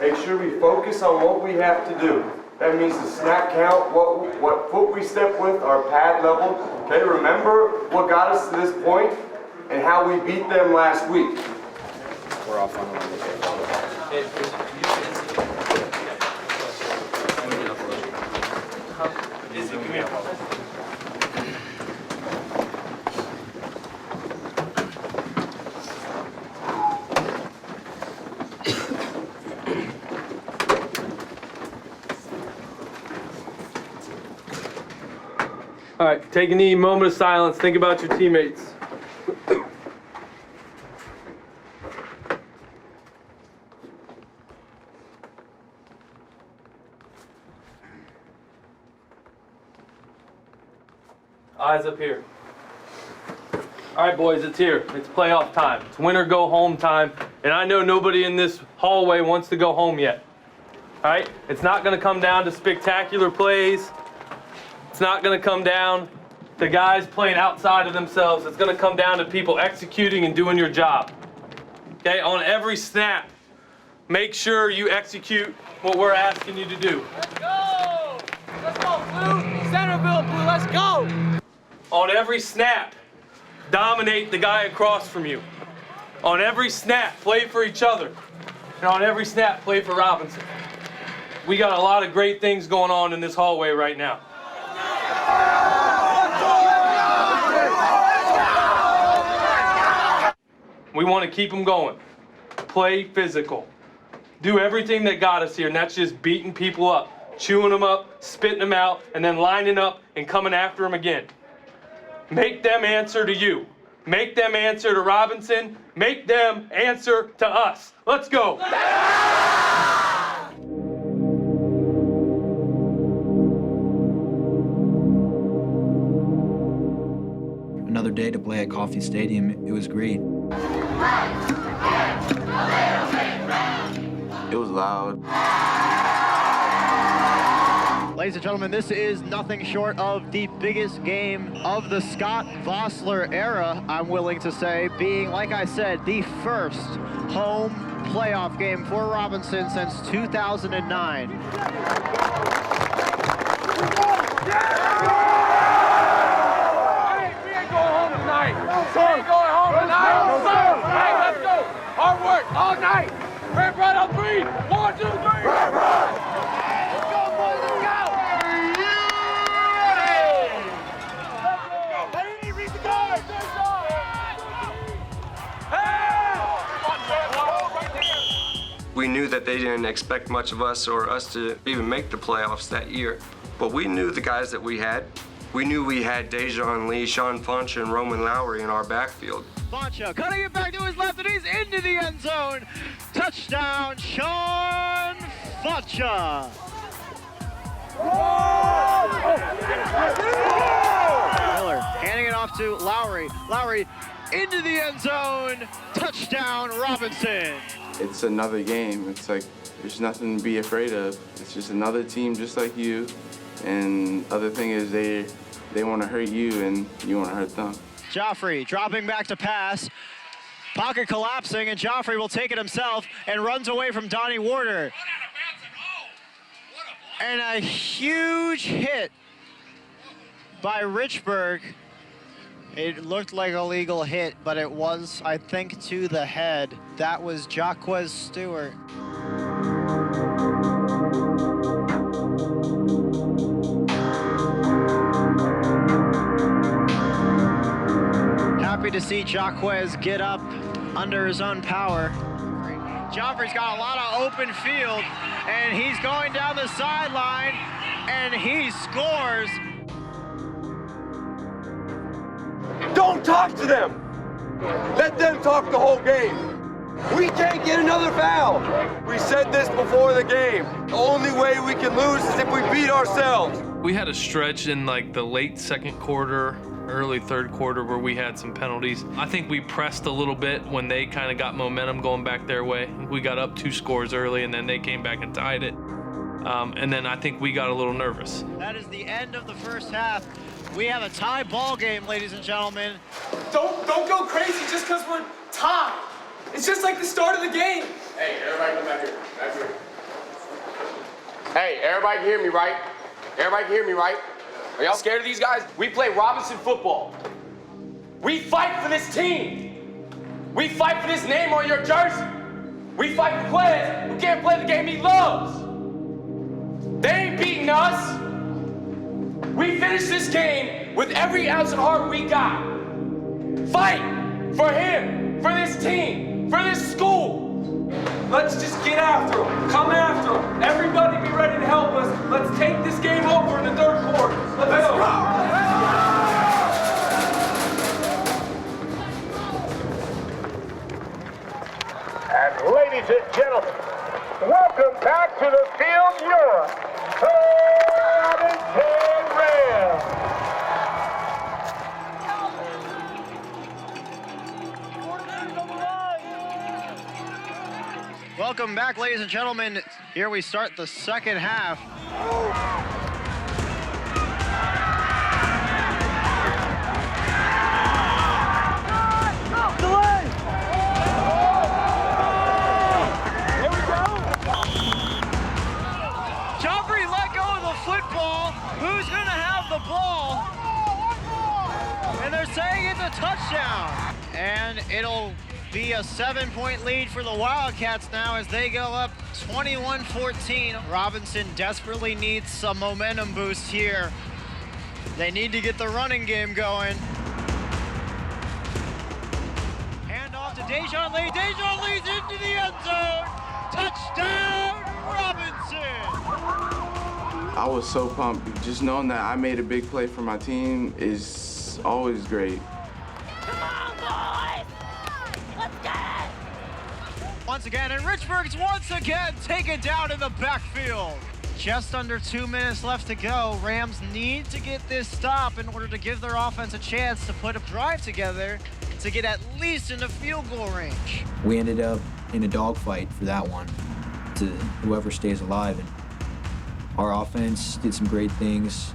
Make sure we focus on what we have to do. That means the snap count, what foot we step with, our pad level. Okay, remember what got us to this point and how we beat them last week. We're off on one. All right, take a knee, moment of silence. Think about your teammates. Eyes up here. All right, boys, it's here. It's playoff time. It's win or go home time. And I know nobody in this hallway wants to go home yet. All right? It's not going to come down to spectacular plays. It's not going to come down to guys playing outside of themselves. It's going to come down to people executing and doing your job. Okay? On every snap, make sure you execute what we're asking you to do. Let's go! Let's go, Blue! Centerville, Blue, let's go! On every snap, dominate the guy across from you. On every snap, play for each other. And on every snap, play for Robinson. We got a lot of great things going on in this hallway right now. We want to keep them going. Play physical. Do everything that got us here, and that's just beating people up. chewing them up, spitting them out, and then lining up and coming after them again. Make them answer to you. Make them answer to Robinson. Make them answer to us. Let's go. Another day to play at Coffee Stadium. It was great. It was loud. Ladies and gentlemen, this is nothing short of the biggest game of the Scott Vossler era, I'm willing to say, being, like I said, the first home playoff game for Robinson since 2009. Hey, we ain't going home tonight. We ain't going home tonight. Hey, let's go. Hard work all night. Red right on 3. 1, 2, 3. Red right. Let's go, boys. Let's go. Hey, read the guard. We knew that they didn't expect much of us or us to even make the playoffs that year, but we knew the guys that we had. We knew we had Dejan Lee, Shaun, and Roman Lowry in our backfield. Boncha cutting it back to his left, and he's into the end zone. Touchdown, Shaun Boncha. Miller handing it off to Lowry. Lowry into the end zone. Touchdown, Robinson. It's another game. It's like there's nothing to be afraid of. It's just another team just like you. And other thing is they want to hurt you and you want to hurt them. Joffrey dropping back to pass. Pocket collapsing, and Joffrey will take it himself and runs away from Donnie Warder. And a huge hit by Richburg. It looked like a legal hit, but it was, I think, to the head. That was Jaquez Stewart. Happy to see Jaquez get up under his own power. Joffrey's got a lot of open field, and he's going down the sideline, and he scores. Don't talk to them. Let them talk the whole game. We can't get another foul. We said this before the game. The only way we can lose is if we beat ourselves. We had a stretch in like the late second quarter, early third quarter where we had some penalties. I think we pressed a little bit when they kind of got momentum going back their way. We got up 2 scores early, and then they came back and tied it. And then I think we got a little nervous. That is the end of the first half. We have a tie ball game, ladies and gentlemen. Don't go crazy just because we're tied. It's just like the start of the game. Hey, everybody come back here. Back here. Hey, everybody can hear me, right? Everybody can hear me, right? Are y'all scared of these guys? We play Robinson football. We fight for this team. We fight for this name on your jersey. We fight for players who can't play the game he loves. They ain't beating us. We finish this game with every ounce of heart we got. Fight for him, for this team, for this school. Let's just get after them. Come after them. Everybody be ready to help us. Let's take this game over in the third quarter. Let's go. And ladies and gentlemen, welcome back to the field, your Robinson Rams. Welcome back, ladies and gentlemen. Here we start the second half. Joffrey let go of the football. Who's going to have the ball? And they're saying it's a touchdown. And it'll be a 7-point lead for the Wildcats now as they go up 21-14. Robinson desperately needs some momentum boost here. They need to get the running game going. Hand off to Dejan Lee. Dejan Lee's into the end zone. Touchdown, Robinson. I was so pumped. Just knowing that I made a big play for my team is always great. Once again, and Richburg's once again taken down in the backfield. Just under 2 minutes left to go. Rams need to get this stop in order to give their offense a chance to put a drive together to get at least into field goal range. We ended up in a dogfight for that one to whoever stays alive. And our offense did some great things.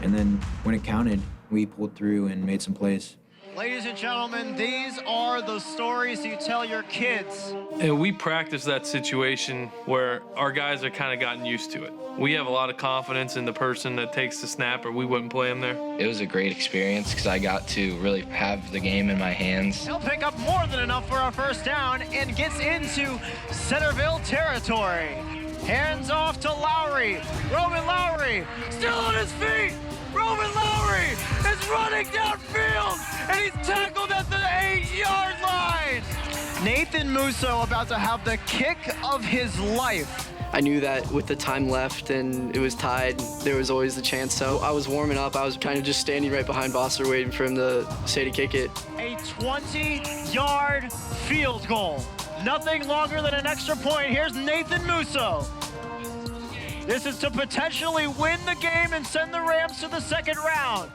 And then when it counted, we pulled through and made some plays. Ladies and gentlemen, these are the stories you tell your kids. And we practice that situation where our guys are kind of gotten used to it. We have a lot of confidence in the person that takes the snap, or we wouldn't play them there. It was a great experience because I got to really have the game in my hands. He'll pick up more than enough for our first down and gets into Centerville territory. Hands off to Lowry. Roman Lowry still on his feet. Roman Lowry is running downfield, and he's tackled at the 8-yard line. Nathan Musso about to have the kick of his life. I knew that with the time left and it was tied, there was always the chance. So I was warming up. I was kind of just standing right behind Bosser waiting for him to say to kick it. A 20-yard field goal. Nothing longer than an extra point. Here's Nathan Musso. This is to potentially win the game and send the Rams to the second round.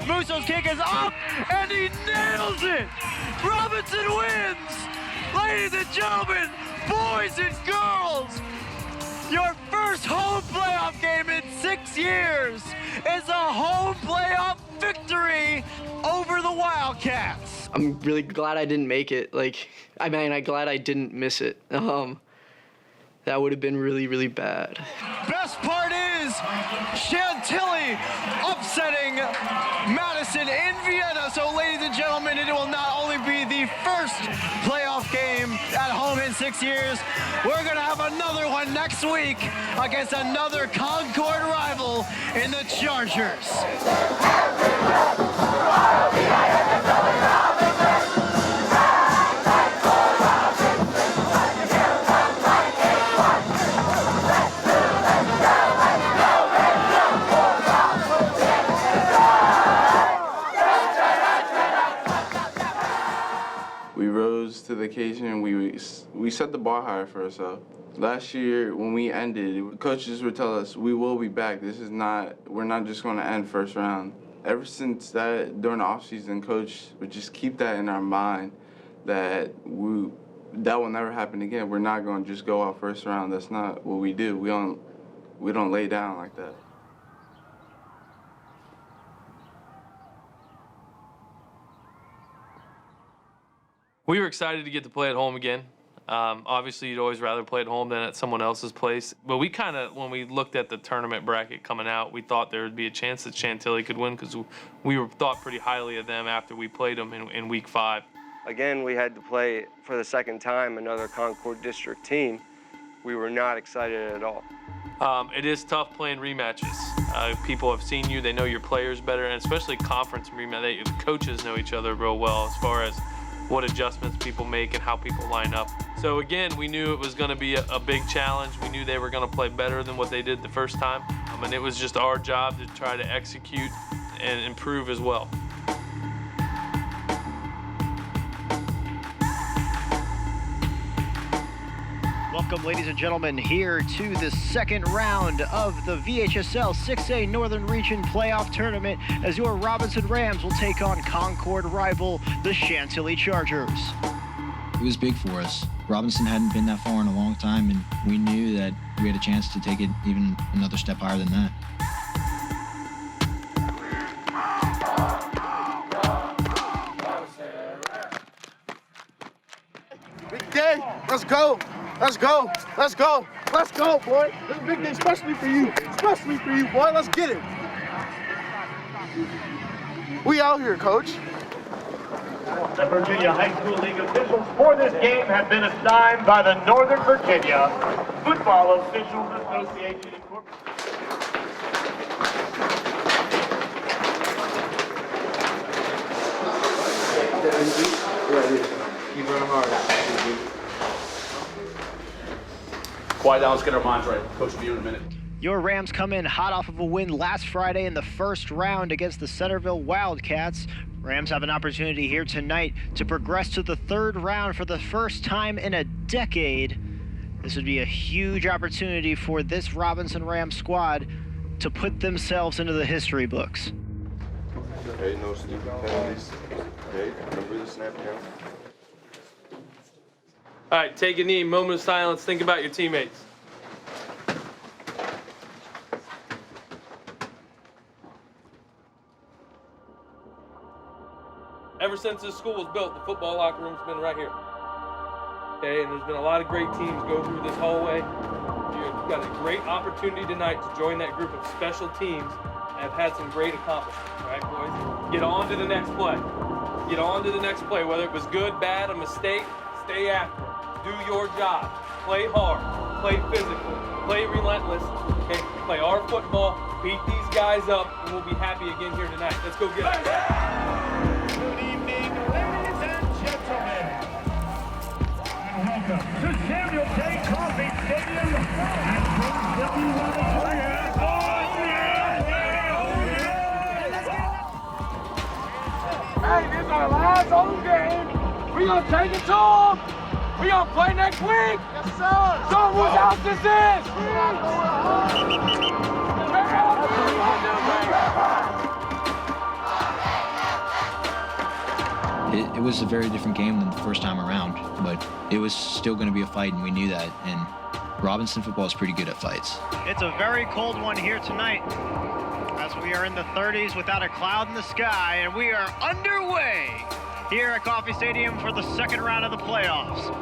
Musso's kick is up, and he nails it! Robinson wins! Ladies and gentlemen, boys and girls, your first home playoff game in 6 years is a home playoff victory over the Wildcats. I'm really glad I didn't make it. I'm glad I didn't miss it. That would have been really, really bad. Best part is Chantilly upsetting Madison in Vienna. So, ladies and gentlemen, it will not only be the first playoff game at home in 6 years, we're going to have another one next week against another Concord rival in the Chargers. We rose to the occasion and we set the bar higher for ourselves. Last year when we ended, coaches would tell us, we will be back. We're not just going to end first round. Ever since that, during the offseason, coach would just keep that in our mind that that will never happen again. We're not going to just go out first round. That's not what we do. We don't lay down like that. We were excited to get to play at home again. Obviously, you'd always rather play at home than at someone else's place. But we kind of, when we looked at the tournament bracket coming out, we thought there would be a chance that Chantilly could win because we thought pretty highly of them after we played them in week 5. Again, we had to play for the second time another Concord District team. We were not excited at all. It is tough playing rematches. People have seen you, they know your players better, and especially conference rematch. The coaches know each other real well as far as what adjustments people make and how people line up. So again, we knew it was going to be a big challenge. We knew they were going to play better than what they did the first time. And it was just our job to try to execute and improve as well. Welcome, ladies and gentlemen, here to the second round of the VHSL 6A Northern Region Playoff Tournament as your Robinson Rams will take on Concord rival, the Chantilly Chargers. It was big for us. Robinson hadn't been that far in a long time, and we knew that we had a chance to take it even another step higher than that. Big day. Let's go. Let's go. Let's go. Let's go, boy. This is a big day, especially for you. Especially for you, boy. Let's get it. We out here, coach. The Virginia High School League officials for this game have been assigned by the Northern Virginia Football Officials Association Incorporated. Keep running hard. Quiet down, let's get our minds right. Coach will be in a minute. Your Rams come in hot off of a win last Friday in the first round against the Centerville Wildcats. Rams have an opportunity here tonight to progress to the third round for the first time in a decade. This would be a huge opportunity for this Robinson Rams squad to put themselves into the history books. Okay, no stupid penalties. Okay, remember the snap count. All right, take a knee, moment of silence, think about your teammates. Ever since this school was built, the football locker room's been right here. Okay, and there's been a lot of great teams go through this hallway. You've got a great opportunity tonight to join that group of special teams and have had some great accomplishments, all right, boys? Get on to the next play. Get on to the next play, whether it was good, bad, a mistake, stay after it. Do your job. Play hard, play physical, play relentless, okay? Play our football, beat these guys up, and we'll be happy again here tonight. Let's go get it. Good evening, ladies and gentlemen. And welcome to Samuel J. Coffee Stadium at Hey, this is our last home game. We gonna take it to them. We gonna play next week. Yes, sir. Show them whose house this is. It was a very different game than the first time around, but it was still going to be a fight, and we knew that. And Robinson football is pretty good at fights. It's a very cold one here tonight as we are in the 30s without a cloud in the sky, and we are underway here at Coffee Stadium for the second round of the playoffs.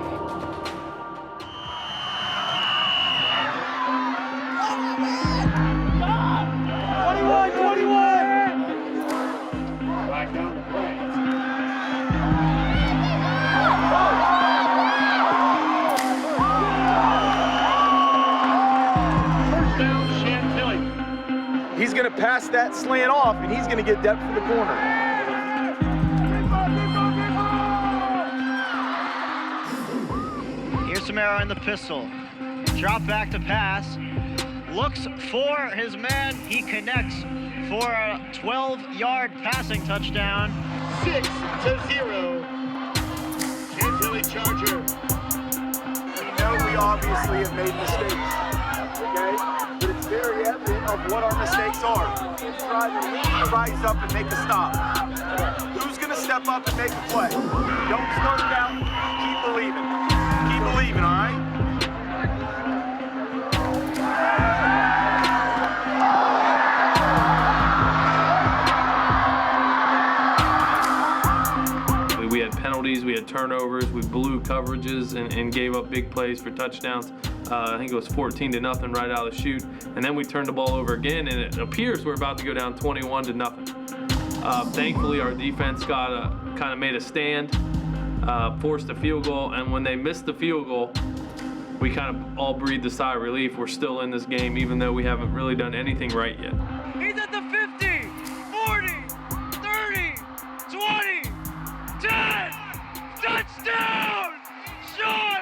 He's going to pass that slant off, and he's going to get depth for the corner. Here's Samara in the pistol. Drop back to pass. Looks for his man. He connects for a 12-yard passing touchdown. 6-0. Chantilly Charger. We know we obviously have made mistakes, okay? But it's very evident of what our mistakes are. It's trying to rise up and make a stop. Who's going to step up and make a play? Don't start it out. Keep believing. Keep believing, all right? We had penalties, we had turnovers, we blew coverages and gave up big plays for touchdowns. I think it was 14-0 right out of the chute. And then we turned the ball over again, and it appears we're about to go down 21-0. Thankfully, our defense kind of made a stand, forced a field goal, and when they missed the field goal, we kind of all breathed a sigh of relief. We're still in this game, even though we haven't really done anything right yet. He's at the 50, 40, 30, 20, 10, touchdown! Shaun!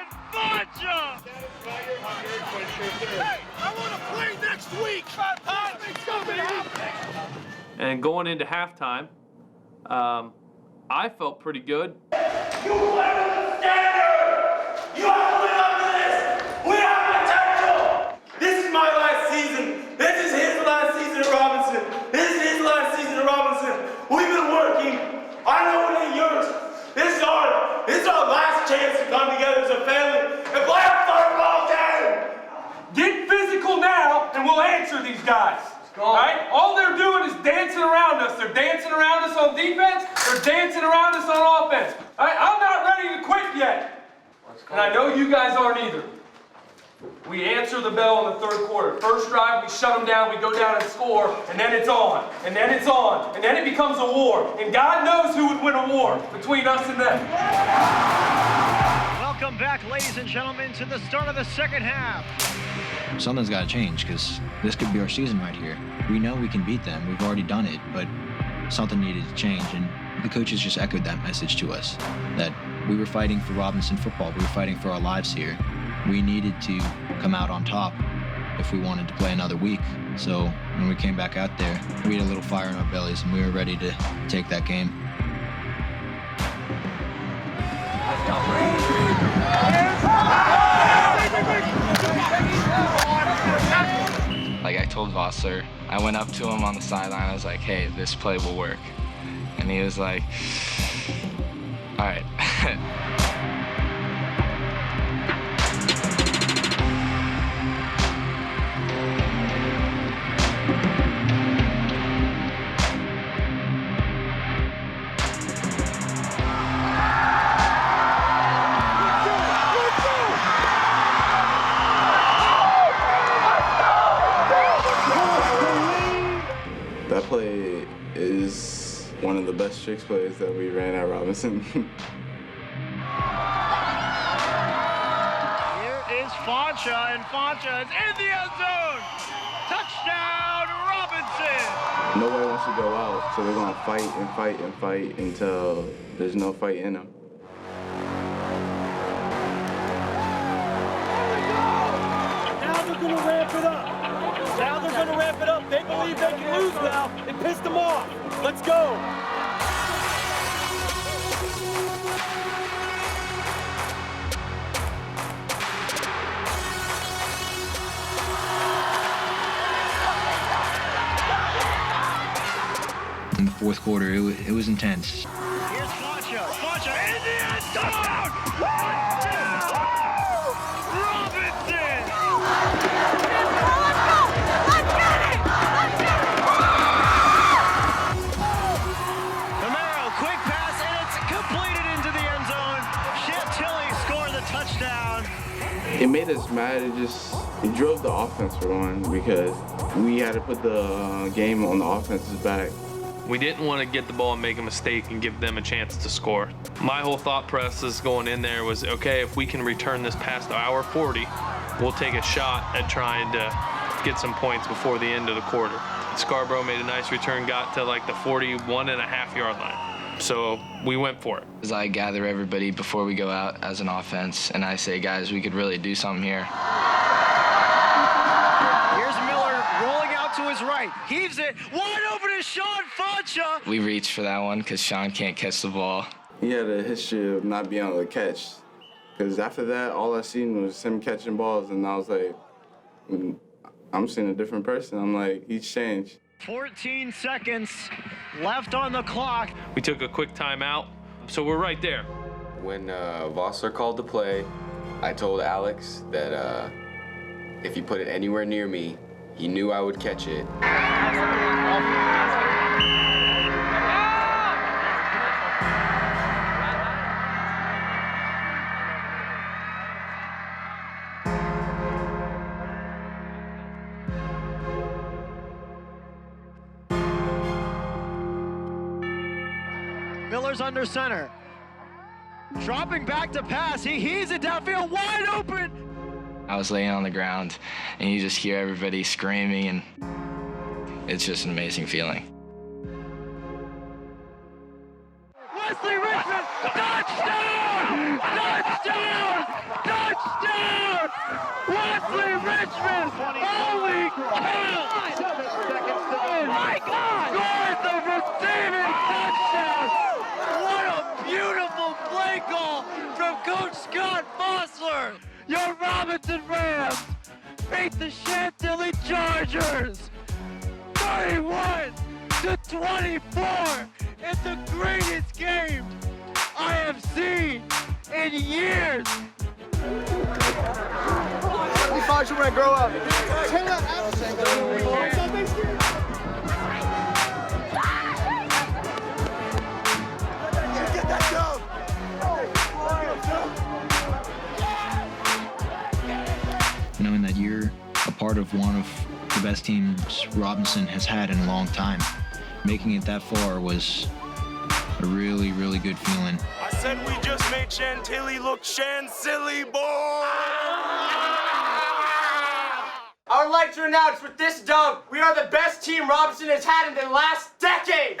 Hey, I want to play next week. It's going to happen. And going into halftime, I felt pretty good. You play with the standard! You have to live up to this! We have potential! This is my last season. This is his last season at Robinson. This is his last season at Robinson. We've been working. I know it ain't yours. This is our last chance to come together as a family and play a football game! Get physical now, and we'll answer these guys. All right? All they're doing is dancing around us. They're dancing around us on defense. They're dancing around us on offense. All right? I'm not ready to quit yet. And I know you guys aren't either. We answer the bell in the third quarter. First drive, we shut them down, we go down and score, and then it's on, and then it's on, and then it becomes a war. And God knows who would win a war between us and them. Welcome back, ladies and gentlemen, to the start of the second half. Something's got to change, because this could be our season right here. We know we can beat them. We've already done it, but something needed to change, and the coaches just echoed that message to us, that we were fighting for Robinson football. We were fighting for our lives here. We needed to come out on top, if we wanted to play another week. So when we came back out there, we had a little fire in our bellies, and we were ready to take that game. Like I told Vossler, I went up to him on the sideline, I was like, hey, this play will work. And he was like, all right. That play is one of the best tricks plays that we ran at Robinson. Here is Foncha, and Foncha is in the end zone. Touchdown, Robinson. Nobody wants to go out, so they're going to fight and fight and fight until there's no fight in them. Now they're going to ramp it up. Now they're going to ramp it up. They believe they can lose now. It pissed them off. Let's go. In the fourth quarter, it was intense. Here's Foncha. Foncha in the end zone. Robinson. Romero, quick pass, and it's completed into the end zone. Chantilly scored the touchdown. It made us mad. It drove the offense for one because we had to put the game on the offense's back. We didn't want to get the ball and make a mistake and give them a chance to score. My whole thought process going in there was, okay, if we can return this past hour 40, we'll take a shot at trying to get some points before the end of the quarter. Scarborough made a nice return, got to like the 41.5-yard line. So we went for it. As I gather everybody before we go out as an offense, and I say, guys, we could really do something here. Here's Miller rolling out to his right. Heaves it. Wide open is Shaun Foncha. We reached for that one because Shaun can't catch the ball. He had a history of not being able to catch. Because after that, all I seen was him catching balls, and I was like, I'm seeing a different person. I'm like, he's changed. 14 seconds left on the clock. We took a quick timeout, so we're right there. When Vossler called the play, I told Alex that if he put it anywhere near me, he knew I would catch it. Miller's under center. Dropping back to pass. He heaves it downfield, wide open. I was laying on the ground, and you just hear everybody screaming, and it's just an amazing feeling. Wesley Richmond, touchdown! Touchdown! Touchdown! Wesley Richmond! Holy cow! Oh my God! Scores the receiving touchdown! What a beautiful play call from Coach Scott Vossler! Your Robinson Rams beat the Chantilly Chargers 31-24. It's the greatest game I have seen in years. We thought you were gonna grow up. Get that dub. Knowing that you're a part of one of the best teams Robinson has had in a long time, making it that far was a really, really good feeling. I said we just made Chantilly look Chantilly, boy. I would like to announce with this dub, we are the best team Robinson has had in the last decade.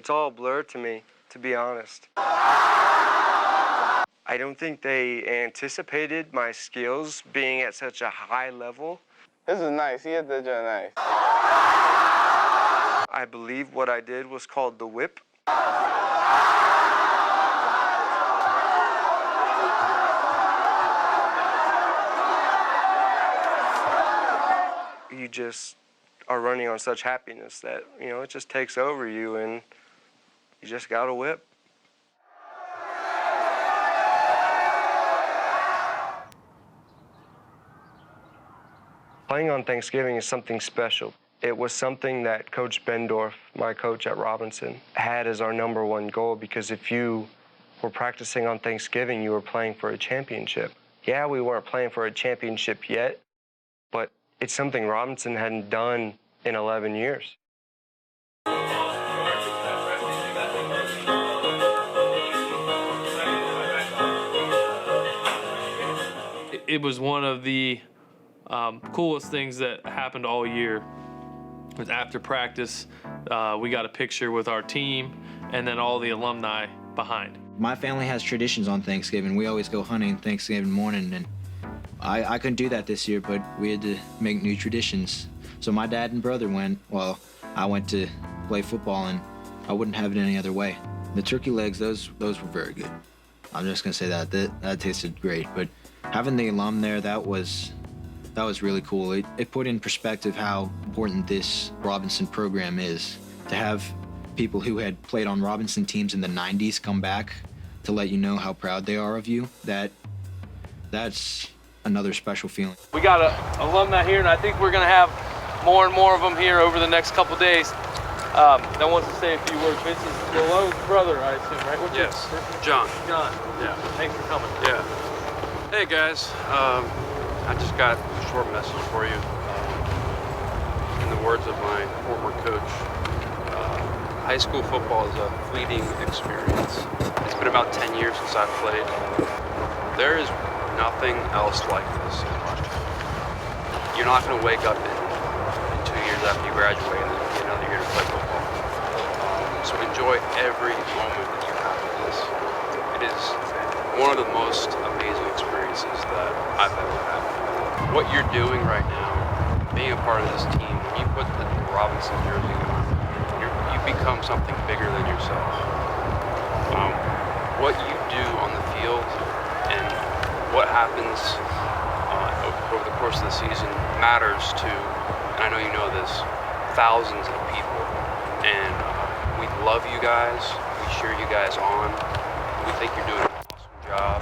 It's all a blur to me, to be honest. I don't think they anticipated my skills being at such a high level. This is nice. He hit that joint nice. I believe what I did was called the whip. You just are running on such happiness that, you know, it just takes over you and you just got to whip. Playing on Thanksgiving is something special. It was something that Coach Bendorf, my coach at Robinson, had as our #1 goal, because if you were practicing on Thanksgiving, you were playing for a championship. Yeah, we weren't playing for a championship yet, but it's something Robinson hadn't done in 11 years. It was one of the coolest things that happened all year. Was after practice, we got a picture with our team and then all the alumni behind. My family has traditions on Thanksgiving. We always go hunting Thanksgiving morning, and I couldn't do that this year, but we had to make new traditions. So my dad and brother went, while I went to play football, and I wouldn't have it any other way. The turkey legs, those were very good. I'm just gonna say that tasted great. But having the alum there, that was really cool. It put in perspective how important this Robinson program is. To have people who had played on Robinson teams in the 90s come back to let you know how proud they are of you, that's another special feeling. We got an alumni here, and I think we're gonna have more and more of them here over the next couple days. That wants to say a few words. This is Lalone's brother, I assume, right? What's Yes, John. John. Yeah. Thanks for coming. Yeah. Hey guys, I just got a short message for you. In the words of my former coach, high school football is a fleeting experience. It's been about 10 years since I've played. There is nothing else like this in life. You're not going to wake up in 2 years after you graduate and then be another year to play football. So enjoy every moment that you have with this. It is one of the most amazing experiences that I've ever had. What you're doing right now, being a part of this team, when you put the Robinson jersey on, you become something bigger than yourself. What you do on the field and what happens over the course of the season matters to, and I know you know this, thousands of people. And we love you guys. We cheer you guys on. We think you're doing an awesome job.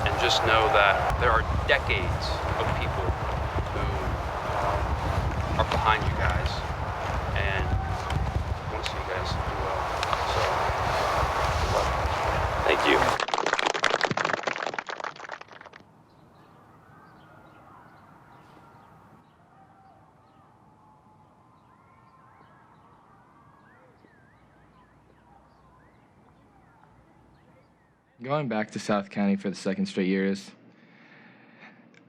And just know that there are decades of people who are behind you guys. And I want to see you guys do well. So, thank you. Going back to South County for the second straight years,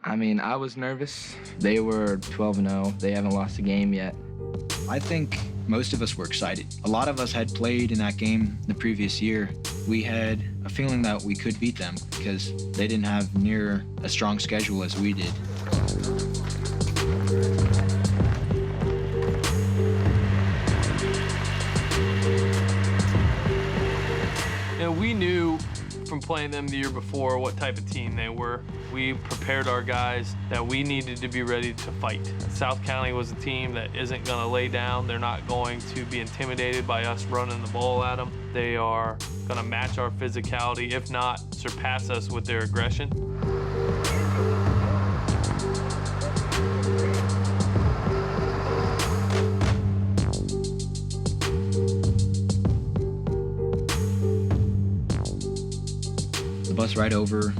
I mean, I was nervous. They were 12-0. They haven't lost a game yet. I think most of us were excited. A lot of us had played in that game the previous year. We had a feeling that we could beat them because they didn't have near a strong schedule as we did. You know, we knew from playing them the year before what type of team they were. We prepared our guys that we needed to be ready to fight. South County was a team that isn't going to lay down. They're not going to be intimidated by us running the ball at them. They are going to match our physicality, if not surpass us with their aggression. The bus ride over,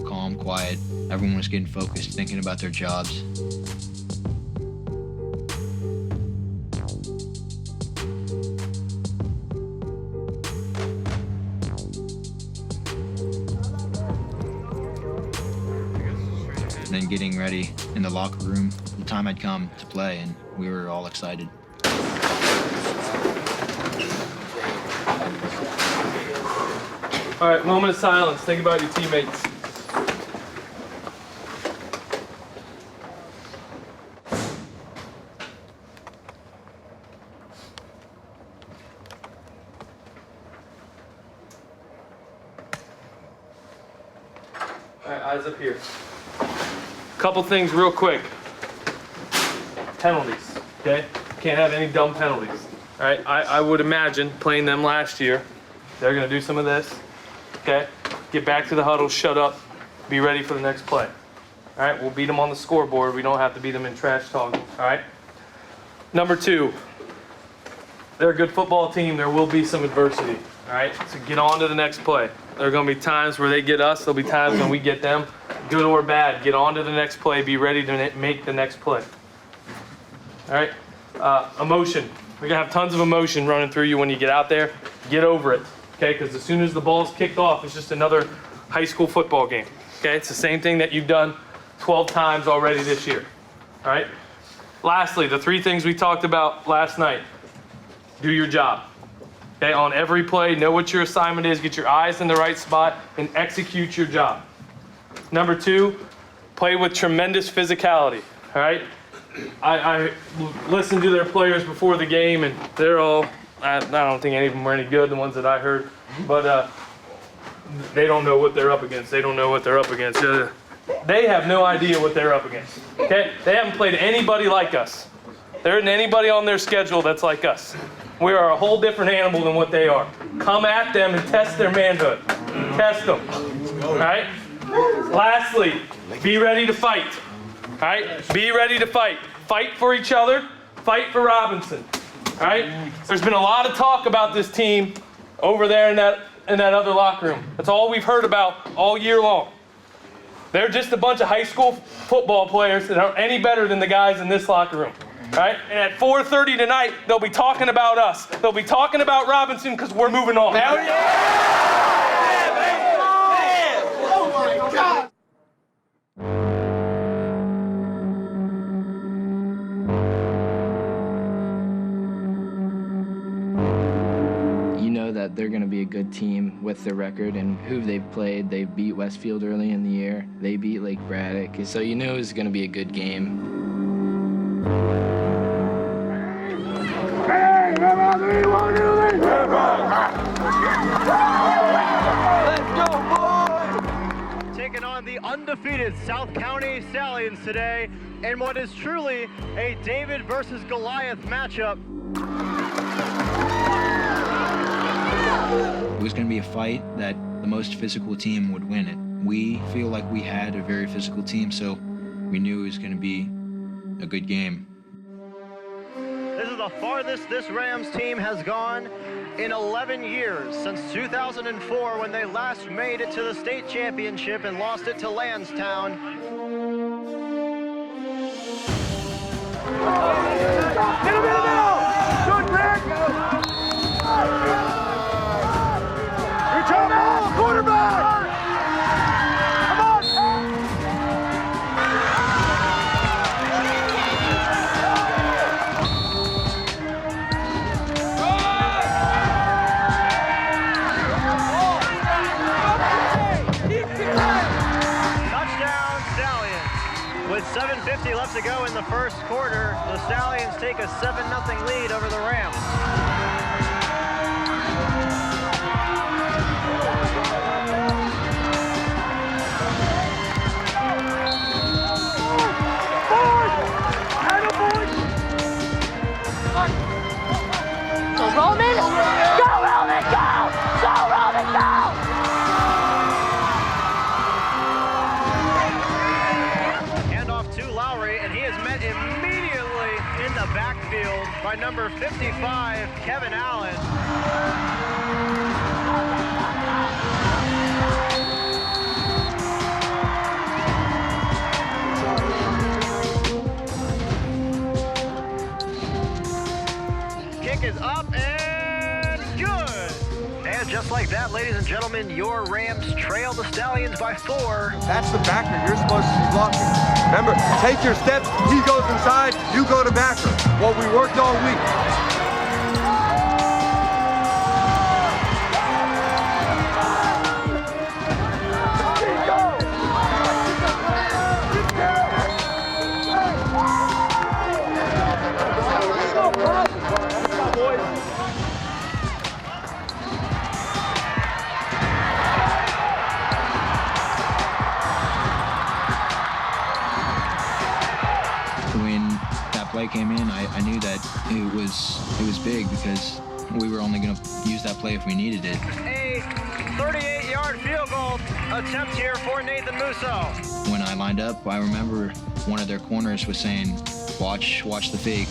calm, quiet. Everyone was getting focused, thinking about their jobs. And then getting ready in the locker room. The time had come to play, and we were all excited. All right, moment of silence. Think about your teammates. All right, eyes up here. Couple things real quick. Penalties, okay? Can't have any dumb penalties. All right, I would imagine playing them last year, they're gonna do some of this, okay? Get back to the huddle, shut up, be ready for the next play. All right, we'll beat them on the scoreboard. We don't have to beat them in trash talking, all right? Number 2, they're a good football team. There will be some adversity, all right? So get on to the next play. There are gonna be times where they get us, there'll be times when we get them. Good or bad, get on to the next play, be ready to make the next play. All right, emotion. We're gonna have tons of emotion running through you when you get out there. Get over it, okay? Because as soon as the ball's kicked off, it's just another high school football game, okay? It's the same thing that you've done 12 times already this year, all right? Lastly, the 3 things we talked about last night. Do your job, okay? On every play, know what your assignment is, get your eyes in the right spot, and execute your job. Number 2, play with tremendous physicality, all right? I listened to their players before the game, and they're all, I don't think any of them were any good, the ones that I heard, but they don't know what they're up against. They don't know what they're up against. They have no idea what they're up against, okay? They haven't played anybody like us. There isn't anybody on their schedule that's like us. We are a whole different animal than what they are. Come at them and test their manhood. Test them, all right? Lastly, be ready to fight. All right, be ready to fight. Fight for each other. Fight for Robinson. All right. There's been a lot of talk about this team over there in that other locker room. That's all we've heard about all year long. They're just a bunch of high school football players that aren't any better than the guys in this locker room. All right. And at 4:30 tonight, they'll be talking about us. They'll be talking about Robinson because we're moving on. Hell yeah! Oh my God! That they're going to be a good team with their record and who they've played. They beat Westfield early in the year. They beat Lake Braddock. So you knew it was going to be a good game. Hey, let's go, boys! Taking on the undefeated South County Stallions today in what is truly a David versus Goliath matchup. It was going to be a fight that the most physical team would win it. We feel like we had a very physical team, so we knew it was going to be a good game. This is the farthest this Rams team has gone in 11 years, since 2004 when they last made it to the state championship and lost it to Lansdowne. Good, Rick! Return ball, quarterback! Come on! Touchdown, Stallions. With 7:50 left to go in the first quarter, the Stallions take a 7-0 lead over the Rams. Go Roman! Go Roman! Go! Go Roman! Go! Handoff to Lowry, and he is met immediately in the backfield by number 55, Kevin Allen. Kick is up and good. And just like that, ladies and gentlemen, your Rams trail the Stallions by 4. That's the backer. You're supposed to be blocking. Remember, take your steps. He goes inside. You go to backer. What we worked all week. came in, I knew that it was big because we were only going to use that play if we needed it. A 38-yard field goal attempt here for Nathan Musso. When I lined up, I remember one of their corners was saying, watch the fake,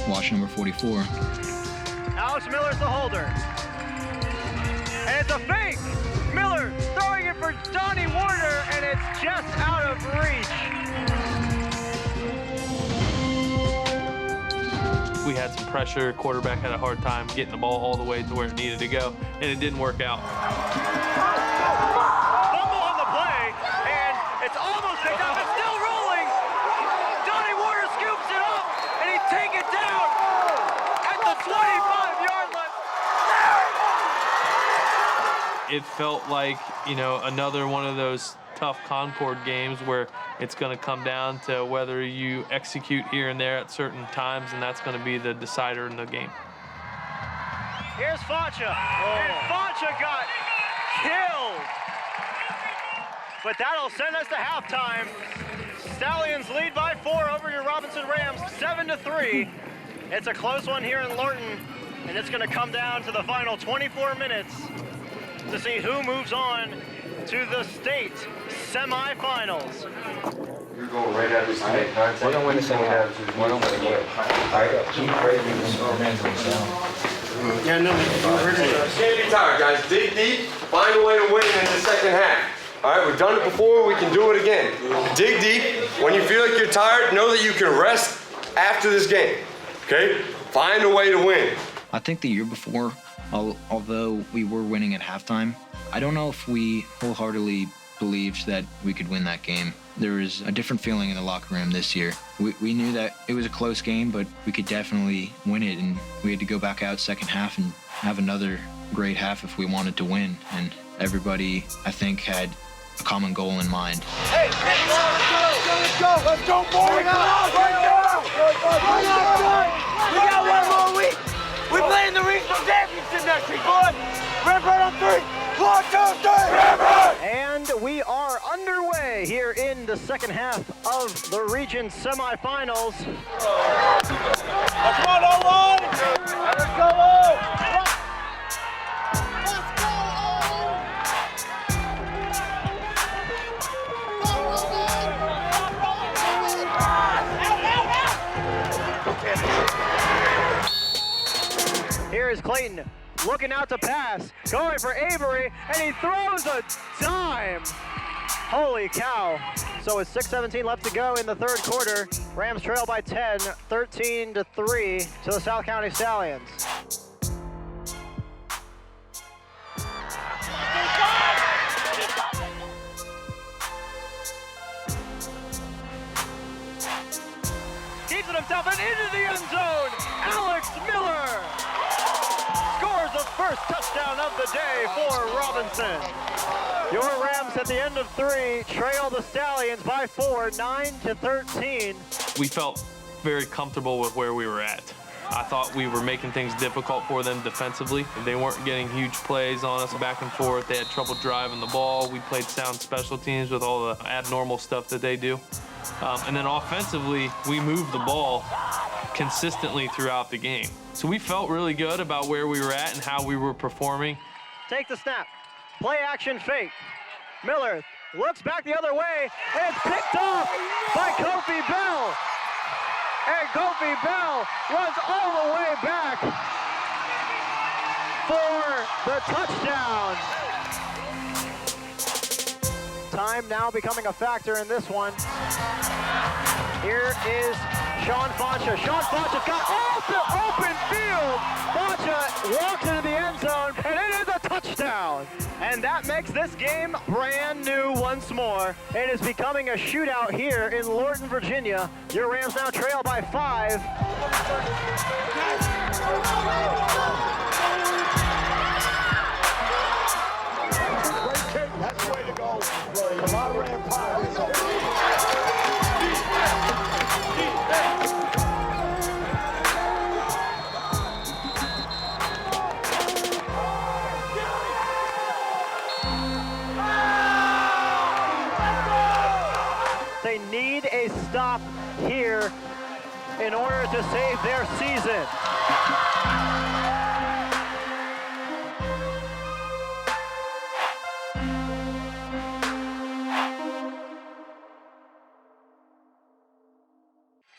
watch number 44. Alex Miller's the holder. And it's a fake. Miller throwing it for Donnie Warner, and it's just out of reach. We had some pressure. Quarterback had a hard time getting the ball all the way to where it needed to go, and it didn't work out. Fumble on the play, and it's almost picked up. It's still rolling. Donnie Warner scoops it up, and he takes it down at the 25-yard line. It felt like, another one of those tough Concord games where it's going to come down to whether you execute here and there at certain times, and that's going to be the decider in the game. Here's Facha, and Facha got killed. But that'll send us to halftime. Stallions lead by 4 over your Robinson Rams, 7-3. It's a close one here in Lorton, and it's going to come down to the final 24 minutes to see who moves on to the state semifinals. You're going right at this state. We're gonna win the second half. We're gonna win the game. Keep breaking this momentum down. Yeah, no, can't be tired, guys. Dig deep, find a way to win in the second half. All right, we've done it before, we can do it again. Dig deep. When you feel like you're tired, know that you can rest after this game, okay? Find a way to win. I think the year before, although we were winning at halftime, I don't know if we wholeheartedly believed that we could win that game. There was a different feeling in the locker room this year. We knew that it was a close game, but we could definitely win it, and we had to go back out second half and have another great half if we wanted to win. And everybody, I think, had a common goal in mind. Hey, let's go, boys! We got one more week. We play in the regional championship next week, boys. Rampart on 3. 1, 2, 3. Rampart! And we are underway here in the second half of the region semifinals. Let's run, O-line! Let's go, O! Here is Clayton looking out to pass, going for Avery, and he throws a dime. Holy cow. So with 6:17 left to go in the third quarter, Rams trail by 10, 13-3 to the South County Stallions. Keeps it himself and into the end zone. Alex Miller scores the first touchdown of the day for Robinson. Your Rams at the end of 3 trail the Stallions by 4, 9-13. We felt very comfortable with where we were at. I thought we were making things difficult for them defensively. They weren't getting huge plays on us back and forth. They had trouble driving the ball. We played sound special teams with all the abnormal stuff that they do. And then offensively, we moved the ball consistently throughout the game. So we felt really good about where we were at and how we were performing. Take the snap. Play action fake. Miller looks back the other way, and it's picked off by Kofi Bell. And Kofi Bell runs all the way back for the touchdown. Time now becoming a factor in this one. Here is Shaun Facha. Shaun Facha's got open field. Facha walks into the end zone, and it is a touchdown. And that makes this game brand new once more. It is becoming a shootout here in Lorton, Virginia. Your Rams now trail by 5. That's the way to go. Come on, Rampart. They need a stop here in order to save their season.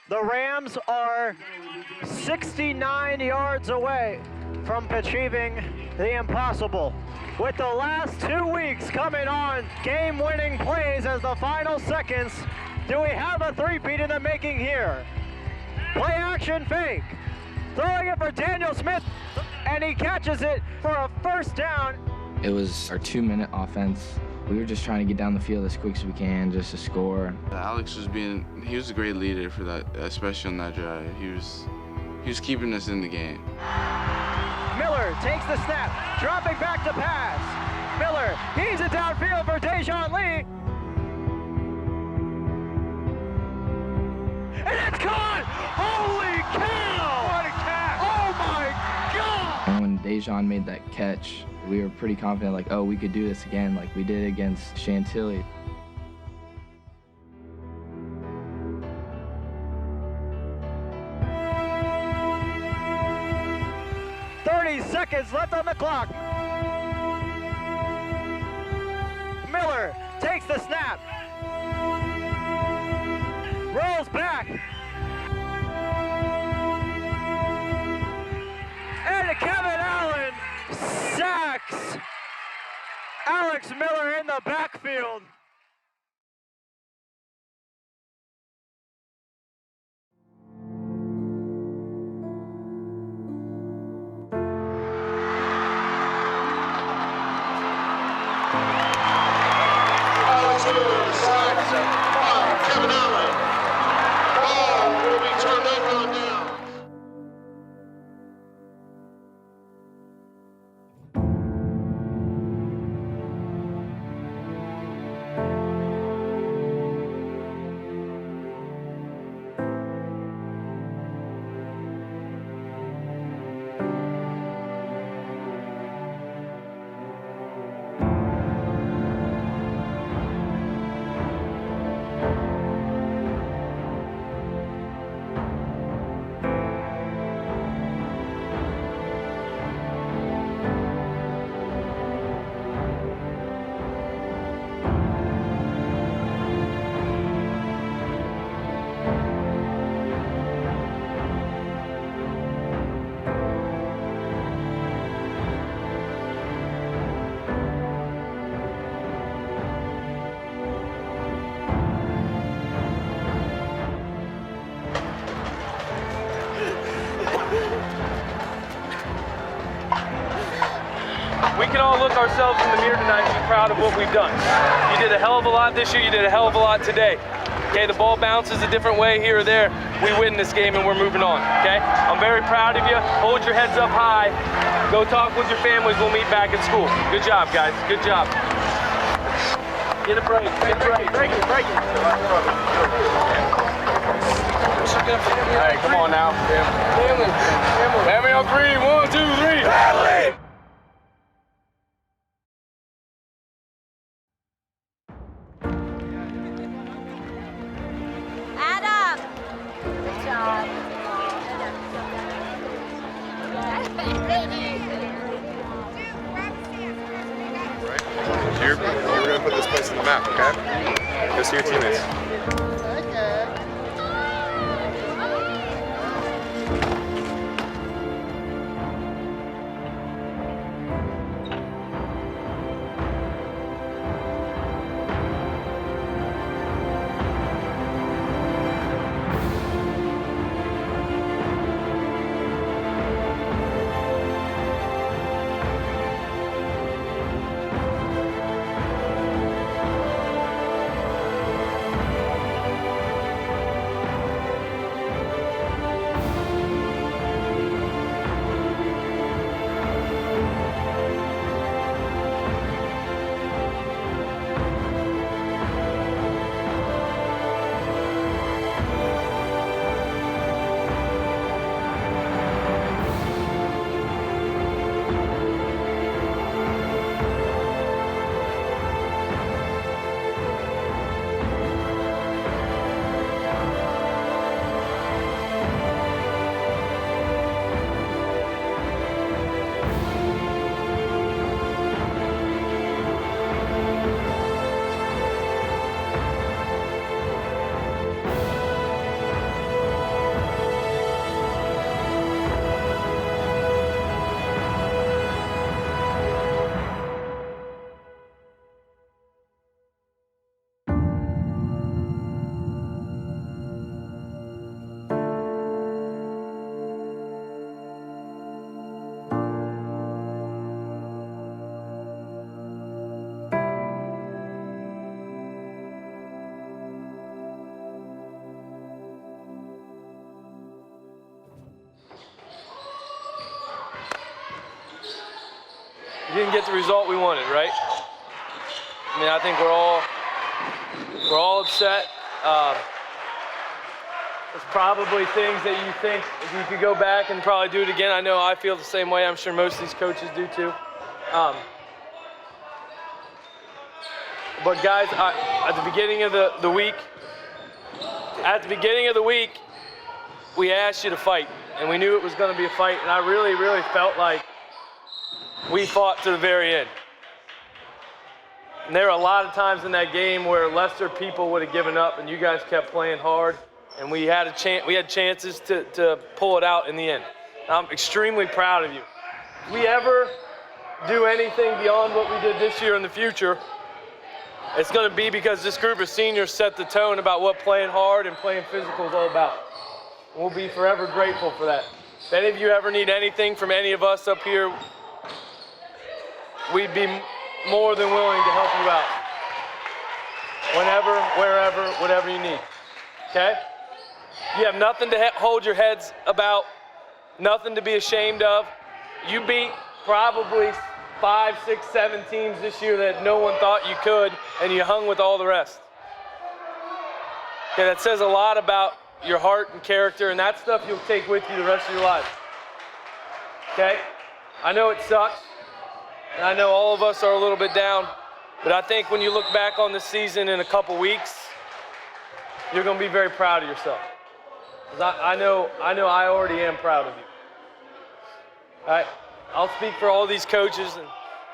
The Rams are 69 yards away from achieving the impossible. With the last 2 weeks coming on game-winning plays as the final seconds, do we have a three-peat in the making here? Play action fake. Throwing it for Daniel Smith, and he catches it for a first down. It was our 2-minute offense. We were just trying to get down the field as quick as we can just to score. Alex he was a great leader for that, especially on that drive. He was keeping us in the game. Miller takes the snap, dropping back to pass. Miller heaves it downfield for Shaun Lee. And it's caught! Holy cow! What a catch! Oh my God! And when Shaun made that catch, we were pretty confident, like, oh, we could do this again, like we did against Chantilly. Seconds left on the clock. Miller takes the snap. Rolls back. And Kevin Allen sacks Alex Miller in the backfield. Kevin Allen. Ball will be turned over on down. We can all look ourselves in the mirror tonight and be proud of what we've done. You did a hell of a lot this year, you did a hell of a lot today. Okay, the ball bounces a different way here or there. We win this game and we're moving on, okay? I'm very proud of you. Hold your heads up high. Go talk with your families. We'll meet back at school. Good job, guys. Good job. Get a break. Get a break. Break it. Break it. All right, come on now. Family on three. 1, 2, 3. Family! Adam! Good job. So you're going to put this place on the map, okay? Go see your teammates. We didn't get the result we wanted, right? I mean, I think we're all upset. There's probably things that you think if you could go back and probably do it again. I know I feel the same way. I'm sure most of these coaches do too. But guys, at the beginning of the week, we asked you to fight, and we knew it was going to be a fight, and I really, really felt like we fought to the very end. And there were a lot of times in that game where lesser people would have given up, and you guys kept playing hard, and we had chances to pull it out in the end. I'm extremely proud of you. If we ever do anything beyond what we did this year in the future, it's going to be because this group of seniors set the tone about what playing hard and playing physical is all about. We'll be forever grateful for that. If any of you ever need anything from any of us up here, we'd be more than willing to help you out. Whenever, wherever, whatever you need. Okay? You have nothing to hold your heads about, nothing to be ashamed of. You beat probably 5, 6, 7 teams this year that no one thought you could, and you hung with all the rest. Okay, that says a lot about your heart and character, and that stuff you'll take with you the rest of your life. Okay? I know it sucks, and I know all of us are a little bit down, but I think when you look back on this season in a couple weeks, you're going to be very proud of yourself. 'Cause I know I already am proud of you. All right? I'll speak for all these coaches, and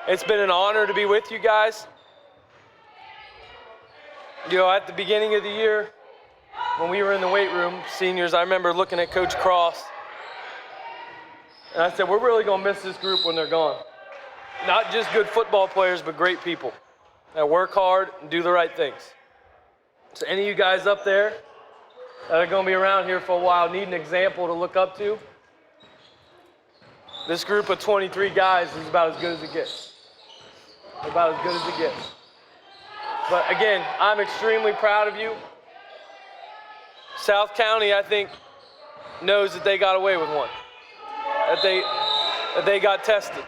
it's been an honor to be with you guys. You know, at the beginning of the year, when we were in the weight room, seniors, I remember looking at Coach Cross, and I said, we're really going to miss this group when they're gone. Not just good football players, but great people that work hard and do the right things. So any of you guys up there that are going to be around here for a while need an example to look up to, this group of 23 guys is about as good as it gets. About as good as it gets. But again, I'm extremely proud of you. South County, I think, knows that they got away with one. That they got tested.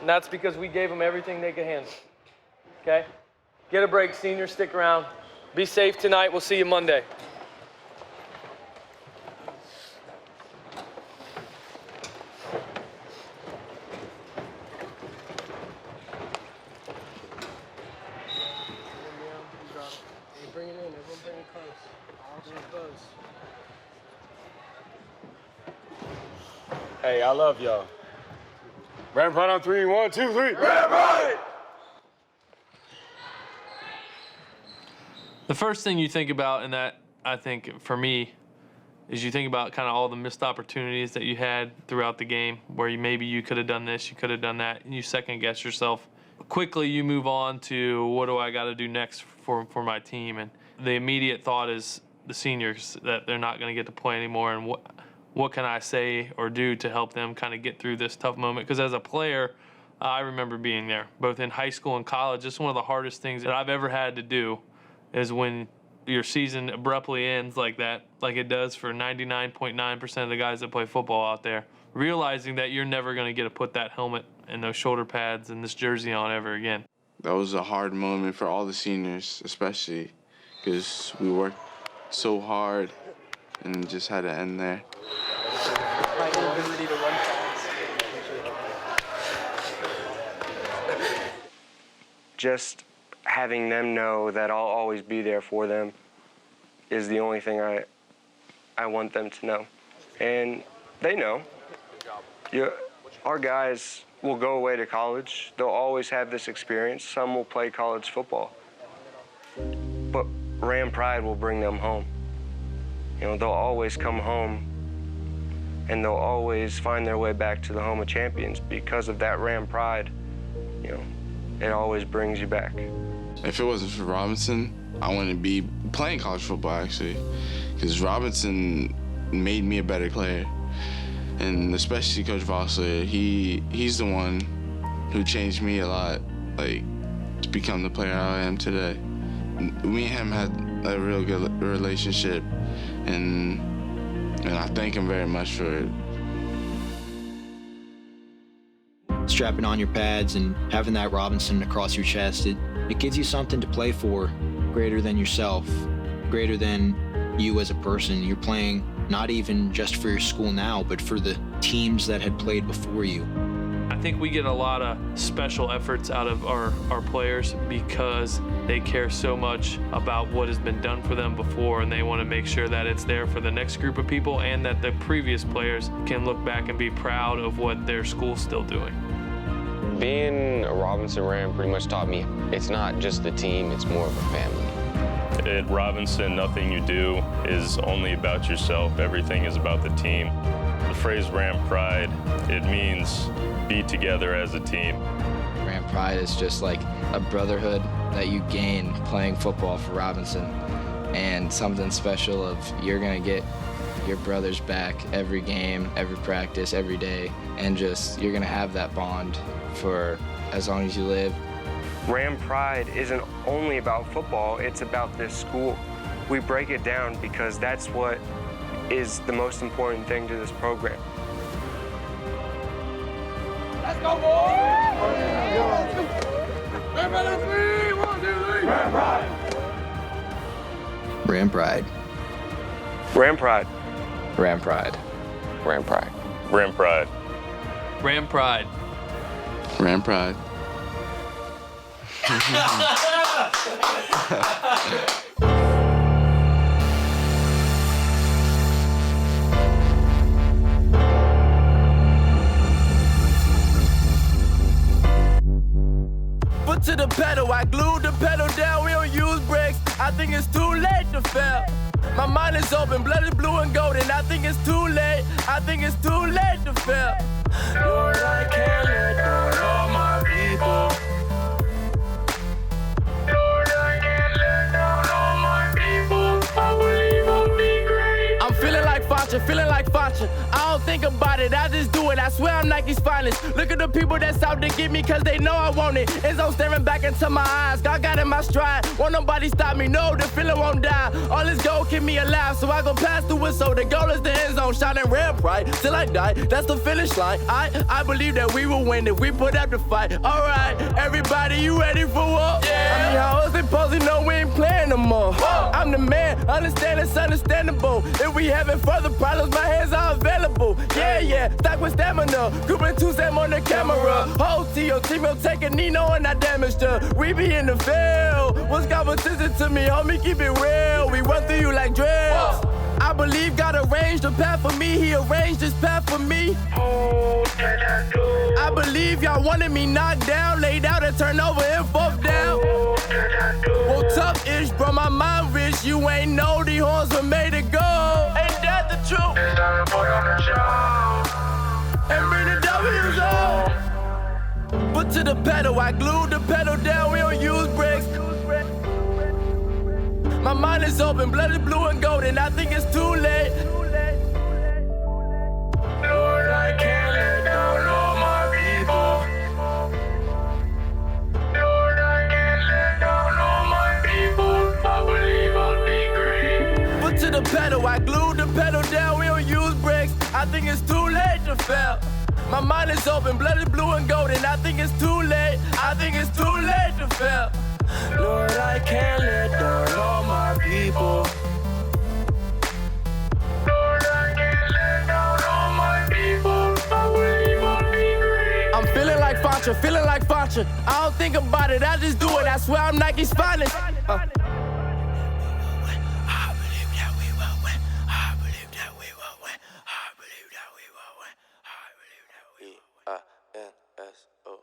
And that's because we gave them everything they could handle. Okay? Get a break, seniors. Stick around. Be safe tonight. We'll see you Monday. Bring it in. Everyone bring it close. Bring it close. Hey, I love y'all. Ram right on 3. 1, 2, 3. Ram right! The first thing you think about, and that I think for me, is you think about kind of all the missed opportunities that you had throughout the game, where maybe you could have done this, you could have done that, and you second guess yourself. Quickly, you move on to what do I got to do next for my team, and the immediate thought is the seniors, that they're not going to get to play anymore, and what can I say or do to help them kind of get through this tough moment? Because as a player, I remember being there, both in high school and college. It's one of the hardest things that I've ever had to do is when your season abruptly ends like that, like it does for 99.9% of the guys that play football out there, realizing that you're never going to get to put that helmet and those shoulder pads and this jersey on ever again. That was a hard moment for all the seniors, especially because we worked so hard and just had to end there. Just having them know that I'll always be there for them is the only thing I want them to know. And they know. Our guys will go away to college. They'll always have this experience. Some will play college football. But Ram Pride will bring them home. You know, they'll always come home and they'll always find their way back to the home of champions because of that Ram Pride. You know, it always brings you back. If it wasn't for Robinson, I wouldn't be playing college football, actually, because Robinson made me a better player. And especially Coach Vossler, he's the one who changed me a lot, like, to become the player I am today. Me and him had a real good relationship, and I thank him very much for it. strapping on your pads and having that Robinson across your chest, it gives you something to play for greater than yourself, greater than you as a person. You're playing not even just for your school now, but for the teams that had played before you. I think we get a lot of special efforts out of our players because they care so much about what has been done for them before, and they want to make sure that it's there for the next group of people and that the previous players can look back and be proud of what their school's still doing. Being a Robinson Ram pretty much taught me it's not just a team, it's more of a family. At Robinson, nothing you do is only about yourself. Everything is about the team. The phrase Ram Pride, it means be together as a team. Ram Pride is just like a brotherhood that you gain playing football for Robinson, and something special of you're gonna get your brothers back every game, every practice, every day, and just you're gonna have that bond for as long as you live. Ram Pride isn't only about football, it's about this school. We break it down because that's what is the most important thing to this program. Let's go, boys! Ram Pride, 1, 2, 3! Ram Pride! Ram Pride. Ram Pride. Ram Pride. Ram Pride. Ram Pride. Ram Pride. Ram Pride. Foot to the pedal, I glued the pedal down, we don't use brakes. I think it's too late to fail. My mind is open, blood is blue and golden. I think it's too late, I think it's too late to fail. Lord, I can't let down all my people. Lord, I can't let down all my people. I believe I'll be great. I'm feeling like Facha, feeling like Facha. I don't think about it, I just do it. I swear I'm Nike's finest. Look at the people that's out to get me, cause they know I want it. Enzo staring back into my eyes, God got in my stride. Won't nobody stop me, no, the feeling won't die. All this gold keep me alive, so I go past the whistle. The goal is the end zone, shining red bright till I die. That's the finish line. I believe that we will win if we put up the fight. Alright, everybody, you ready for war? Yeah. I mean, how else they supposed to know we ain't playing no more? Whoa. I'm the man, understand it's understandable. If we having further problems, my hands are available. Yeah, stack with stamina. Grouping 2 Sam on the camera. Whole team, team will take a knee knowing I damaged her. We be in the field. What's competition to me, homie? Keep it real. We run through you like drills. I believe God arranged a path for me. He arranged this path for me. I believe y'all wanted me knocked down, laid out and turned over and 4th down. Well, tough-ish, bro, my mind rich. You ain't know the horns were made to go. Ain't that the truth? It's time to put on the show and bring the W's on. Foot to the pedal, I glued the pedal down. We don't use brakes. My mind is open, blood is blue and golden. I think it's too late. Lord, I can't let down all my people. Lord, I can't let down all my people. I believe I'll be great. Foot to the pedal, I glued the pedal down. We don't use brakes. I think it's too late to fail. My mind is open, blood is blue and golden. I think it's too late. I think it's too late to fail. Lord, I can't let down all my people. Lord, I can't let down all my people. I believe I'll be great. I'm feeling like Facha, feeling like Facha. I don't think about it, I just do it. I swear I'm Nike's finest. EINSO